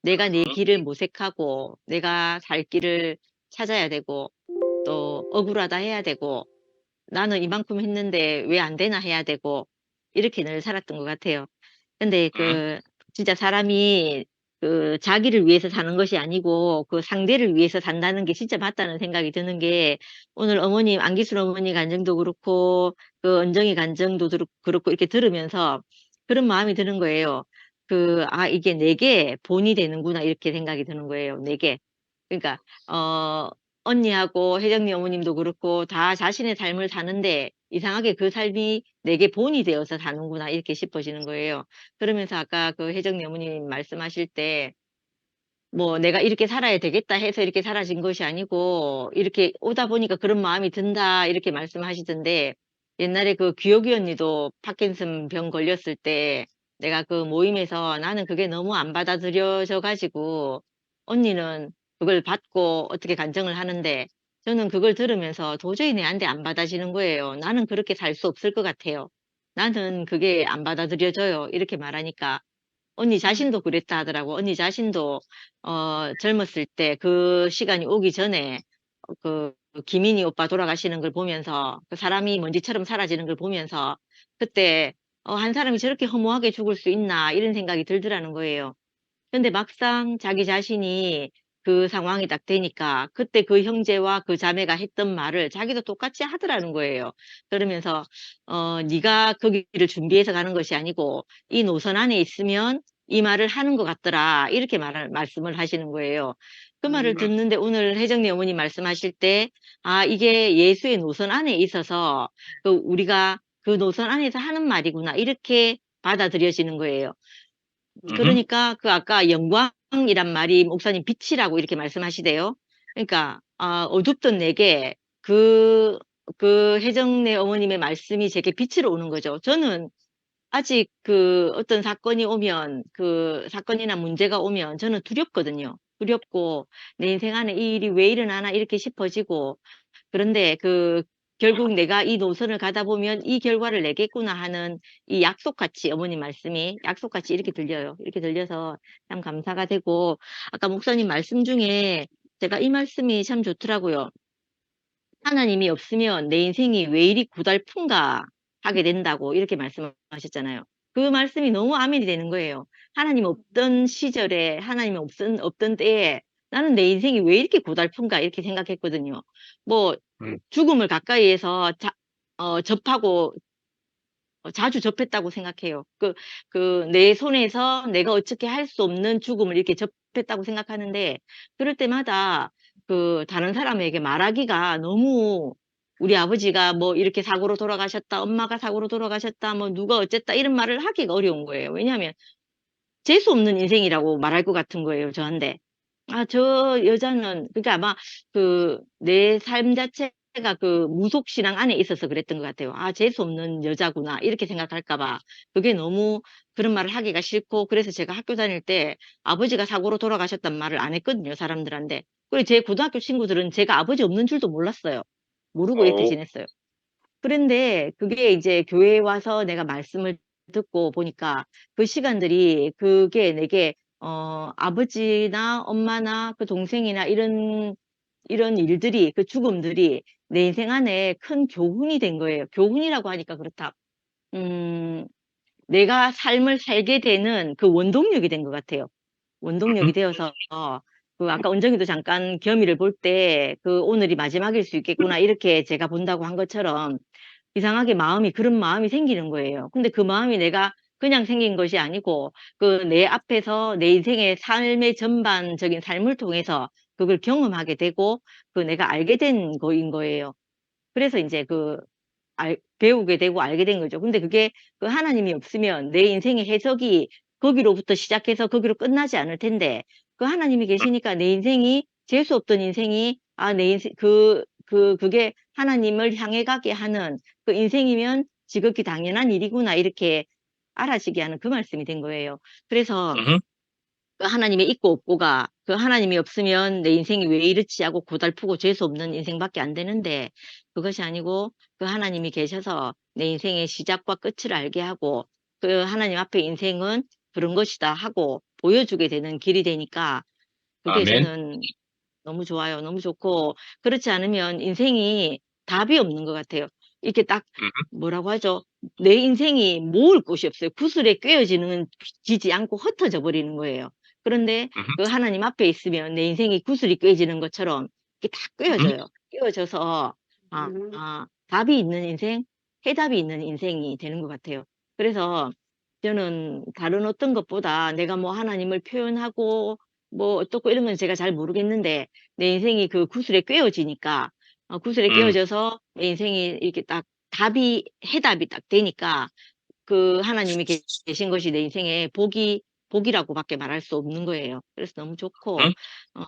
내가 내 길을 모색하고 내가 살 길을 찾아야 되고 또 억울하다 해야 되고 나는 이만큼 했는데 왜 안 되나 해야 되고 이렇게 늘 살았던 것 같아요. 근데 진짜 사람이 자기를 위해서 사는 것이 아니고 그 상대를 위해서 산다는 게 진짜 맞다는 생각이 드는 게 오늘 어머님, 안기술 어머니 간증도 그렇고 은정이 간증도 그렇고 이렇게 들으면서 그런 마음이 드는 거예요. 이게 내게 본이 되는구나 이렇게 생각이 드는 거예요. 내게. 그러니까 언니하고 혜정이 어머님도 그렇고 다 자신의 삶을 사는데 이상하게 그 삶이 내게 본이 되어서 사는구나 이렇게 싶어지는 거예요. 그러면서 아까 혜정이 어머님 말씀하실 때 뭐 내가 이렇게 살아야 되겠다 해서 이렇게 살아진 것이 아니고 이렇게 오다 보니까 그런 마음이 든다 이렇게 말씀하시던데 옛날에 귀요기 언니도 파킨슨 병 걸렸을 때 내가 모임에서 나는 그게 너무 안 받아들여져 가지고 언니는 그걸 받고 어떻게 간증을 하는데 저는 그걸 들으면서 도저히 내한테 안 받아지는 거예요. 나는 그렇게 살 수 없을 것 같아요. 나는 그게 안 받아들여져요. 이렇게 말하니까 언니 자신도 그랬다 하더라고. 언니 자신도 젊었을 때 그 시간이 오기 전에 김인희 오빠 돌아가시는 걸 보면서 그 사람이 먼지처럼 사라지는 걸 보면서 그때 한 사람이 저렇게 허무하게 죽을 수 있나 이런 생각이 들더라는 거예요. 근데 막상 자기 자신이 그 상황이 딱 되니까 그때 그 형제와 그 자매가 했던 말을 자기도 똑같이 하더라는 거예요. 그러면서 네가 거기를 준비해서 가는 것이 아니고 이 노선 안에 있으면 이 말을 하는 것 같더라. 이렇게 말씀을 하시는 거예요. 그 말을 듣는데 오늘 혜정네 어머니 말씀하실 때, 아, 이게 예수의 노선 안에 있어서 우리가 그 노선 안에서 하는 말이구나. 이렇게 받아들여지는 거예요. 그러니까 그 아까 영광이란 말이 목사님 빛이라고 이렇게 말씀하시대요. 그러니까 어둡던 내게 그 혜정네 어머님의 말씀이 제게 빛으로 오는 거죠. 저는 아직 그 어떤 사건이 오면 그 사건이나 문제가 오면 저는 두렵거든요. 두렵고 내 인생 안에 이 일이 왜 일어나나 이렇게 싶어지고 그런데 결국 내가 이 노선을 가다 보면 이 결과를 내겠구나 하는 이 약속같이 어머님 말씀이 약속같이 이렇게 들려요. 이렇게 들려서 참 감사가 되고 아까 목사님 말씀 중에 제가 이 말씀이 참 좋더라고요. 하나님이 없으면 내 인생이 왜 이리 고달픈가 하게 된다고 이렇게 말씀하셨잖아요. 그 말씀이 너무 아멘이 되는 거예요. 하나님 없던 시절에 하나님 없던 때에 나는 내 인생이 왜 이렇게 고달픈가 이렇게 생각했거든요. 뭐 죽음을 가까이에서 접하고 자주 접했다고 생각해요. 내 손에서 내가 어떻게 할 수 없는 죽음을 이렇게 접했다고 생각하는데, 그럴 때마다 다른 사람에게 말하기가 너무 우리 아버지가 뭐 이렇게 사고로 돌아가셨다, 엄마가 사고로 돌아가셨다, 뭐 누가 어쨌다, 이런 말을 하기가 어려운 거예요. 왜냐하면 재수 없는 인생이라고 말할 것 같은 거예요, 저한테. 아, 저 여자는, 그러니까 아마 내 삶 자체가 무속신앙 안에 있어서 그랬던 것 같아요. 아, 재수 없는 여자구나. 이렇게 생각할까봐. 그게 너무 그런 말을 하기가 싫고, 그래서 제가 학교 다닐 때 아버지가 사고로 돌아가셨단 말을 안 했거든요, 사람들한테. 그리고 제 고등학교 친구들은 제가 아버지 없는 줄도 몰랐어요. 모르고 이렇게 지냈어요. 그런데 그게 이제 교회에 와서 내가 말씀을 듣고 보니까 그 시간들이 그게 내게 아버지나 엄마나 그 동생이나 이런 일들이 그 죽음들이 내 인생 안에 큰 교훈이 된 거예요. 교훈이라고 하니까 그렇다. 내가 삶을 살게 되는 그 원동력이 된 것 같아요. 원동력이 되어서 아까 은정이도 잠깐 겸이를 볼 때 오늘이 마지막일 수 있겠구나 이렇게 제가 본다고 한 것처럼 이상하게 그런 마음이 생기는 거예요. 근데 그 마음이 내가 그냥 생긴 것이 아니고 내 앞에서 내 인생의 삶의 전반적인 삶을 통해서 그걸 경험하게 되고 내가 알게 된 거인 거예요. 그래서 이제 배우게 되고 알게 된 거죠. 근데 그게 하나님이 없으면 내 인생의 해석이 거기로부터 시작해서 거기로 끝나지 않을 텐데 하나님이 계시니까 내 인생이 재수 없던 인생이 내 인생 그게 하나님을 향해 가게 하는 그 인생이면 지극히 당연한 일이구나 이렇게 알아지게 하는 그 말씀이 된 거예요. 그래서 하나님의 있고 없고가 하나님이 없으면 내 인생이 왜 이렇지 하고 고달프고 재수 없는 인생밖에 안 되는데 그것이 아니고 하나님이 계셔서 내 인생의 시작과 끝을 알게 하고 하나님 앞에 인생은 그런 것이다 하고 보여주게 되는 길이 되니까 그게 아멘. 저는 너무 좋아요. 너무 좋고 그렇지 않으면 인생이 답이 없는 것 같아요. 이렇게 딱 뭐라고 하죠? 내 인생이 모을 곳이 없어요. 구슬에 꿰어지지 않고 흩어져 버리는 거예요. 그런데 하나님 앞에 있으면 내 인생이 구슬이 꿰지는 것처럼 이렇게 다 꿰어져요. 꿰어져서 답이 있는 인생, 해답이 있는 인생이 되는 것 같아요. 그래서 저는 다른 어떤 것보다 내가 뭐 하나님을 표현하고 뭐 어떻고 이런 건 제가 잘 모르겠는데 내 인생이 그 구슬에 꿰어지니까 구슬에 꿰어져서 내 인생이 이렇게 딱 해답이 딱 되니까 하나님이 계신 것이 내 인생의 복이라고밖에 말할 수 없는 거예요. 그래서 너무 좋고 어,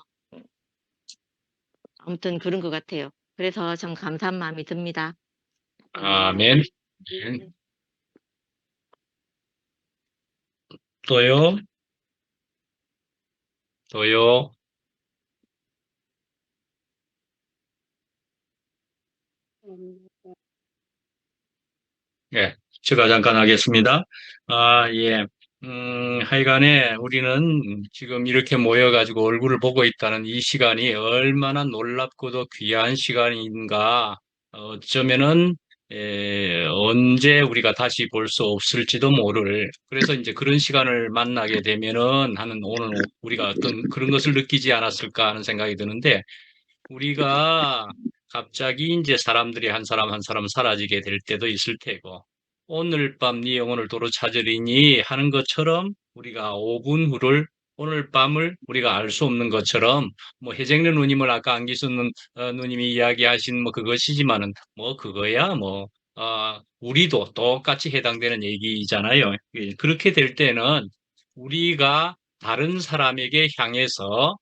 아무튼 그런 것 같아요. 그래서 참 감사한 마음이 듭니다. 아멘. 또요? 또요? 예, 제가 잠깐 하겠습니다. 예. 하여간에 우리는 지금 이렇게 모여가지고 얼굴을 보고 있다는 이 시간이 얼마나 놀랍고도 귀한 시간인가. 어쩌면은 언제 우리가 다시 볼 수 없을지도 모를. 그래서 이제 그런 시간을 만나게 되면은 하는 오늘 우리가 어떤 그런 것을 느끼지 않았을까 하는 생각이 드는데, 우리가 갑자기 이제 사람들이 한 사람 한 사람 사라지게 될 때도 있을 테고, 오늘 밤 네 영혼을 도로 찾으리니 하는 것처럼 우리가 5분 후를, 오늘 밤을 우리가 알 수 없는 것처럼, 뭐 해쟁래 누님을 아까 안기순 누님이 이야기하신 뭐 그것이지만은 뭐 그거야 뭐 우리도 똑같이 해당되는 얘기잖아요. 예, 그렇게 될 때는 우리가 다른 사람에게 향해서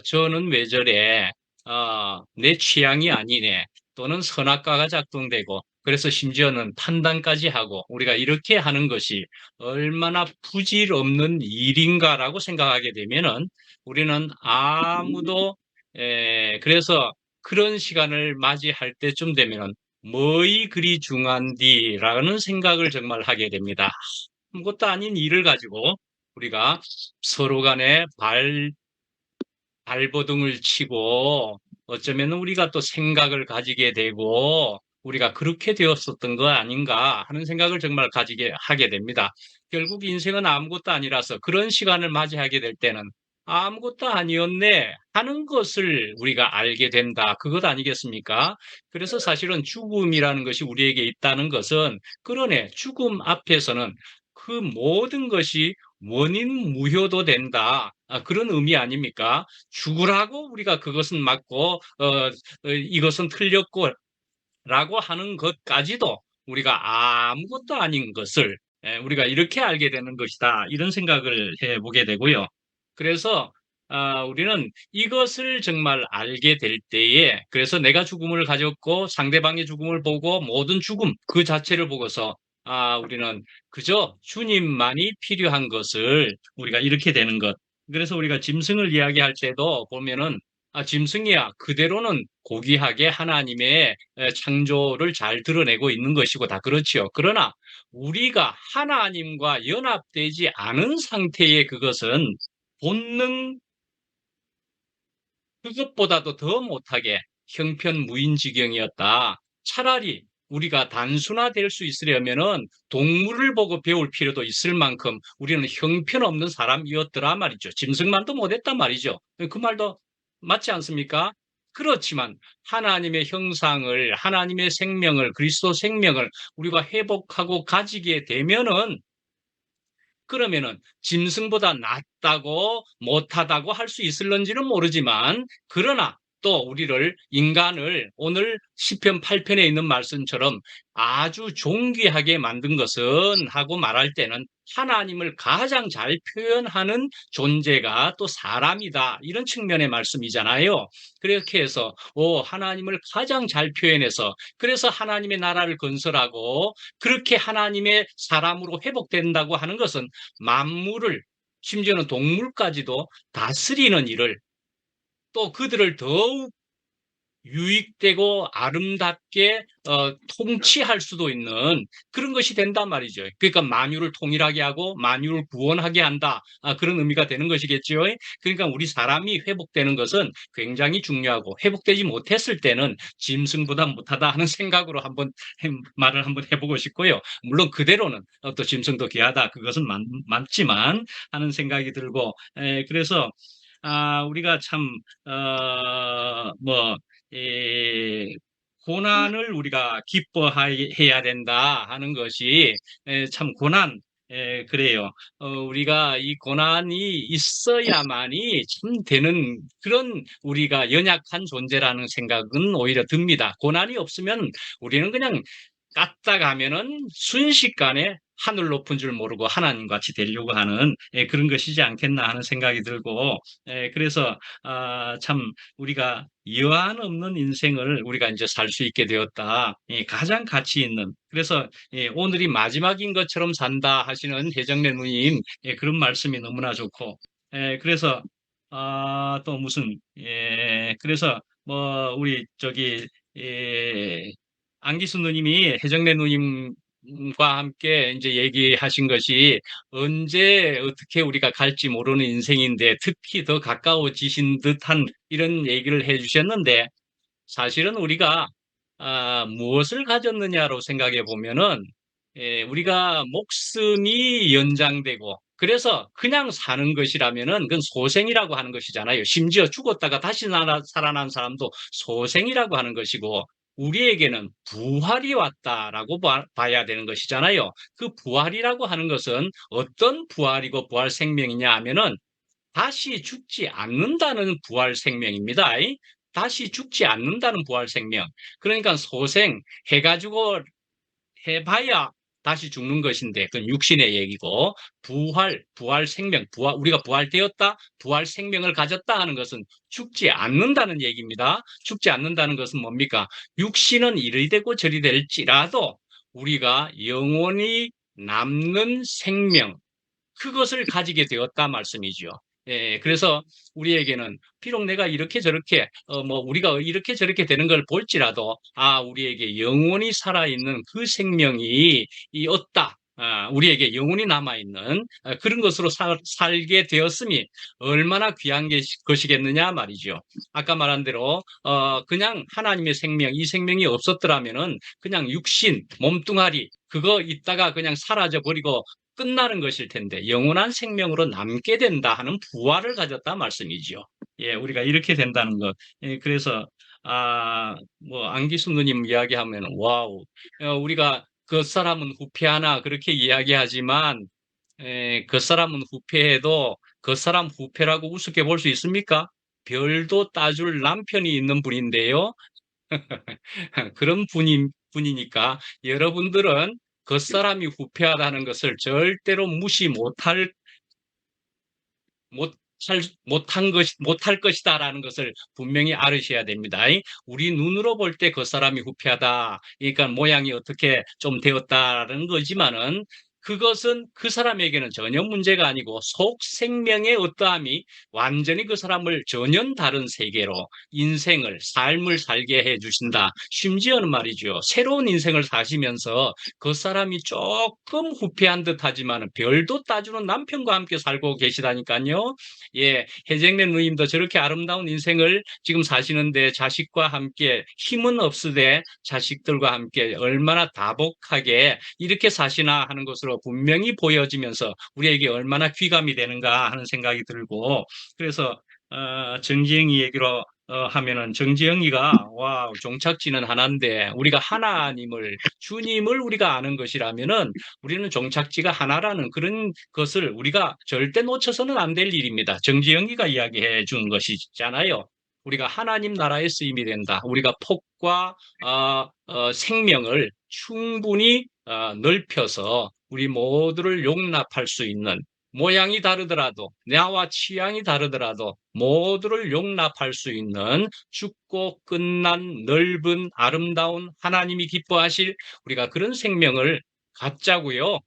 저는 왜 저래? 내 취향이 아니네. 또는 선악과가 작동되고, 그래서 심지어는 판단까지 하고, 우리가 이렇게 하는 것이 얼마나 부질없는 일인가라고 생각하게 되면은, 우리는 아무도, 그래서 그런 시간을 맞이할 때쯤 되면은, 뭐이 그리 중한디라는 생각을 정말 하게 됩니다. 아무것도 아닌 일을 가지고 우리가 서로 간에 발버둥을 치고, 어쩌면 우리가 또 생각을 가지게 되고, 우리가 그렇게 되었었던 거 아닌가 하는 생각을 정말 가지게 하게 됩니다. 결국 인생은 아무것도 아니라서 그런 시간을 맞이하게 될 때는 아무것도 아니었네 하는 것을 우리가 알게 된다. 그것 아니겠습니까? 그래서 사실은 죽음이라는 것이 우리에게 있다는 것은, 그러네, 죽음 앞에서는 그 모든 것이 원인 무효도 된다. 그런 의미 아닙니까? 죽으라고 우리가 그것은 맞고, 이것은 틀렸고, 라고 하는 것까지도 우리가 아무것도 아닌 것을 우리가 이렇게 알게 되는 것이다. 이런 생각을 해보게 되고요. 그래서 우리는 이것을 정말 알게 될 때에, 그래서 내가 죽음을 가졌고 상대방의 죽음을 보고 모든 죽음 그 자체를 보고서 우리는 그저 주님만이 필요한 것을 우리가 이렇게 되는 것. 그래서 우리가 짐승을 이야기할 때도 보면은 짐승이야 그대로는 고귀하게 하나님의 창조를 잘 드러내고 있는 것이고 다 그렇지요. 그러나 우리가 하나님과 연합되지 않은 상태의 그것은 본능, 그것보다도 더 못하게 형편무인지경이었다. 차라리 우리가 단순화될 수 있으려면은 동물을 보고 배울 필요도 있을 만큼 우리는 형편없는 사람이었더라 말이죠. 짐승만도 못했단 말이죠. 그 말도 맞지 않습니까? 그렇지만 하나님의 형상을, 하나님의 생명을, 그리스도 생명을 우리가 회복하고 가지게 되면은, 그러면은 짐승보다 낫다고 못하다고 할 수 있을런지는 모르지만, 그러나 또 우리를, 인간을 오늘 시편 8편에 있는 말씀처럼 아주 존귀하게 만든 것은 하고 말할 때는 하나님을 가장 잘 표현하는 존재가 또 사람이다, 이런 측면의 말씀이잖아요. 그렇게 해서 하나님을 가장 잘 표현해서, 그래서 하나님의 나라를 건설하고 그렇게 하나님의 사람으로 회복된다고 하는 것은 만물을, 심지어는 동물까지도 다스리는 일을, 또 그들을 더욱 유익되고 아름답게 통치할 수도 있는 그런 것이 된단 말이죠. 그러니까 만유를 통일하게 하고 만유를 구원하게 한다. 그런 의미가 되는 것이겠죠. 그러니까 우리 사람이 회복되는 것은 굉장히 중요하고, 회복되지 못했을 때는 짐승보다 못하다 하는 생각으로 말을 한번 해보고 싶고요. 물론 그대로는 또 짐승도 귀하다, 그것은 맞지만 하는 생각이 들고, 그래서 우리가 참 고난을 우리가 기뻐해야 된다 하는 것이 참 그래요. 우리가 이 고난이 있어야만이 참 되는 그런, 우리가 연약한 존재라는 생각은 오히려 듭니다. 고난이 없으면 우리는 그냥 까딱하면은 순식간에 하늘 높은 줄 모르고 하나님 같이 되려고 하는 그런 것이지 않겠나 하는 생각이 들고, 그래서 참 우리가 여한 없는 인생을 우리가 이제 살 수 있게 되었다. 가장 가치 있는. 그래서 오늘이 마지막인 것처럼 산다 하시는 해정래 누님 그런 말씀이 너무나 좋고, 그래서 또 무슨 그래서 우리 안기수 누님이 해정래 누님 함께 이제 얘기하신 것이 언제 어떻게 우리가 갈지 모르는 인생인데 특히 더 가까워지신 듯한 이런 얘기를 해주셨는데 사실은 우리가 무엇을 가졌느냐로 생각해 보면은 우리가 목숨이 연장되고 그래서 그냥 사는 것이라면은 그건 소생이라고 하는 것이잖아요. 심지어 죽었다가 다시 살아난 사람도 소생이라고 하는 것이고 우리에게는 부활이 왔다라고 봐야 되는 것이잖아요. 그 부활이라고 하는 것은 어떤 부활이고 부활 생명이냐 하면은 다시 죽지 않는다는 부활 생명입니다. 다시 죽지 않는다는 부활 생명. 그러니까 소생 해가지고 해봐야 다시 죽는 것인데 그건 육신의 얘기고 부활 생명, 우리가 부활되었다, 부활 생명을 가졌다 하는 것은 죽지 않는다는 얘기입니다. 죽지 않는다는 것은 뭡니까? 육신은 이리 되고 저리 될지라도 우리가 영원히 남는 생명, 그것을 가지게 되었다 말씀이죠. 예, 그래서 우리에게는 비록 내가 이렇게 저렇게 우리가 이렇게 저렇게 되는 걸 볼지라도 우리에게 영원히 살아있는 그 생명이 없다. 우리에게 영원히 남아있는 그런 것으로 살게 되었음이 얼마나 귀한 것이겠느냐 말이죠. 아까 말한 대로 그냥 하나님의 생명, 이 생명이 없었더라면은 그냥 육신, 몸뚱아리 그거 있다가 그냥 사라져 버리고 끝나는 것일 텐데 영원한 생명으로 남게 된다 하는 부활을 가졌다 말씀이죠. 예, 우리가 이렇게 된다는 것. 예, 그래서 안기수 누님 이야기하면 와우, 우리가 그 사람은 후패하나 그렇게 이야기하지만 그 사람은 후패해도 그 사람 후패라고 우습게 볼 수 있습니까? 별도 따줄 남편이 있는 분인데요. 그런 분이니까 여러분들은 그 사람이 후패하다는 것을 절대로 무시 못할 것이다라는 것을 분명히 알으셔야 됩니다. 우리 눈으로 볼 때 그 사람이 후패하다, 그러니까 모양이 어떻게 좀 되었다라는 거지만은 그것은 그 사람에게는 전혀 문제가 아니고 속 생명의 어떠함이 완전히 그 사람을 전혀 다른 세계로 삶을 살게 해주신다. 심지어는 말이죠. 새로운 인생을 사시면서 그 사람이 조금 후패한 듯 하지만 별도 따주는 남편과 함께 살고 계시다니까요. 예, 해쟁래 누님도 저렇게 아름다운 인생을 지금 사시는데 자식과 함께 힘은 없으되 자식들과 함께 얼마나 다복하게 이렇게 사시나 하는 것으로 분명히 보여지면서 우리에게 얼마나 귀감이 되는가 하는 생각이 들고 그래서 정지영이 얘기로 하면은 정지영이가 종착지는 하나인데 우리가 주님을 우리가 아는 것이라면은 우리는 종착지가 하나라는 그런 것을 우리가 절대 놓쳐서는 안 될 일입니다. 정지영이가 이야기해 준 것이잖아요. 우리가 하나님 나라의 쓰임이 된다. 우리가 폭과 생명을 충분히 넓혀서 우리 모두를 용납할 수 있는 모양이 다르더라도 나와 취향이 다르더라도 모두를 용납할 수 있는 죽고 끝난 넓은 아름다운 하나님이 기뻐하실 우리가 그런 생명을 갖자고요.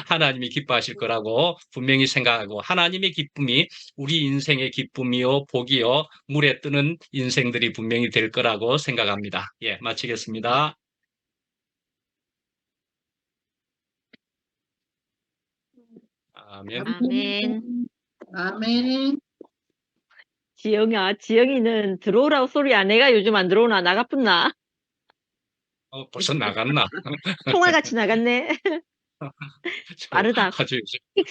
하나님이 기뻐하실 거라고 분명히 생각하고 하나님의 기쁨이 우리 인생의 기쁨이요 복이요 물에 뜨는 인생들이 분명히 될 거라고 생각합니다. 예, 마치겠습니다. 아멘. 아멘. 아멘. 지영이는 들어오라고 소리 안 해가 요즘 안 들어오나? 나가뿐나? 벌써 나갔나? 총알같이 나갔네. 빠르다. 아주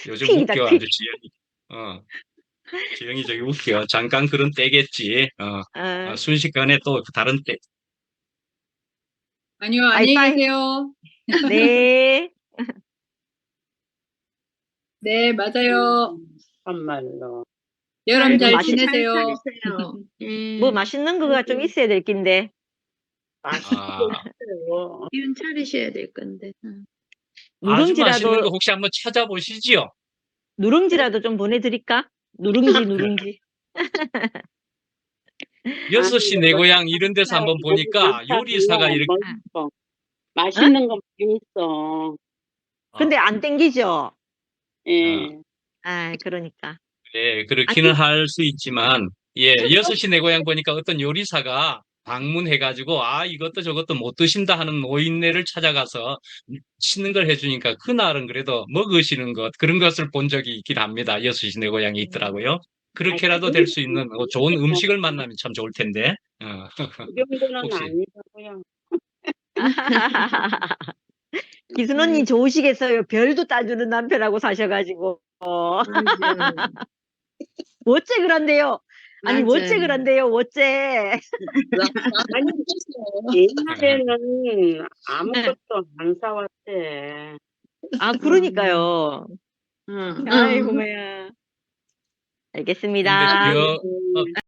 요즘 퀵이다, 웃겨, 퀵. 아주 지영이 저기 웃겨. 잠깐 그런 때겠지. 순식간에 또 다른 때. 아니요, 안녕히 빠이빠이. 계세요. 네. 네, 맞아요. 정말로. 여러분 잘 맛있- 지내세요. 뭐 맛있는 거가 좀 있어야 될 낀데. 맛있어요. 기운 차리셔야 될 건데. 아주 맛있는 거 누룽지라도 혹시 한번 찾아보시지요? 좀 보내드릴까? 누룽지. 6시 내 고향 이런 데서 한번 보니까 요리사가 이렇게 맛있는 거 많이 있어. 근데 안 땡기죠? 예. 그러니까. 예, 그렇기는 할 수 있지만, 예, 6시 내 고향 보니까 어떤 요리사가 방문해가지고 이것도 저것도 못 드신다 하는 노인네를 찾아가서 치는 걸 해주니까 그날은 그래도 먹으시는 것 그런 것을 본 적이 있긴 합니다. 여수시 내 고향에 있더라고요. 그렇게라도 될 수 있는 좋은 음식을 만나면 참 좋을 텐데. 그 정도는 혹시 아니고요. 기순 언니 좋으시겠어요. 별도 따주는 남편하고 사셔가지고. 어째 그런데요? 아니, 어째 맞아요. 그런데요? 어째. 옛날에는 아무것도 안 사왔대. 그러니까요. 응. 아이고, 뭐야. 근데 알겠습니다. 벼,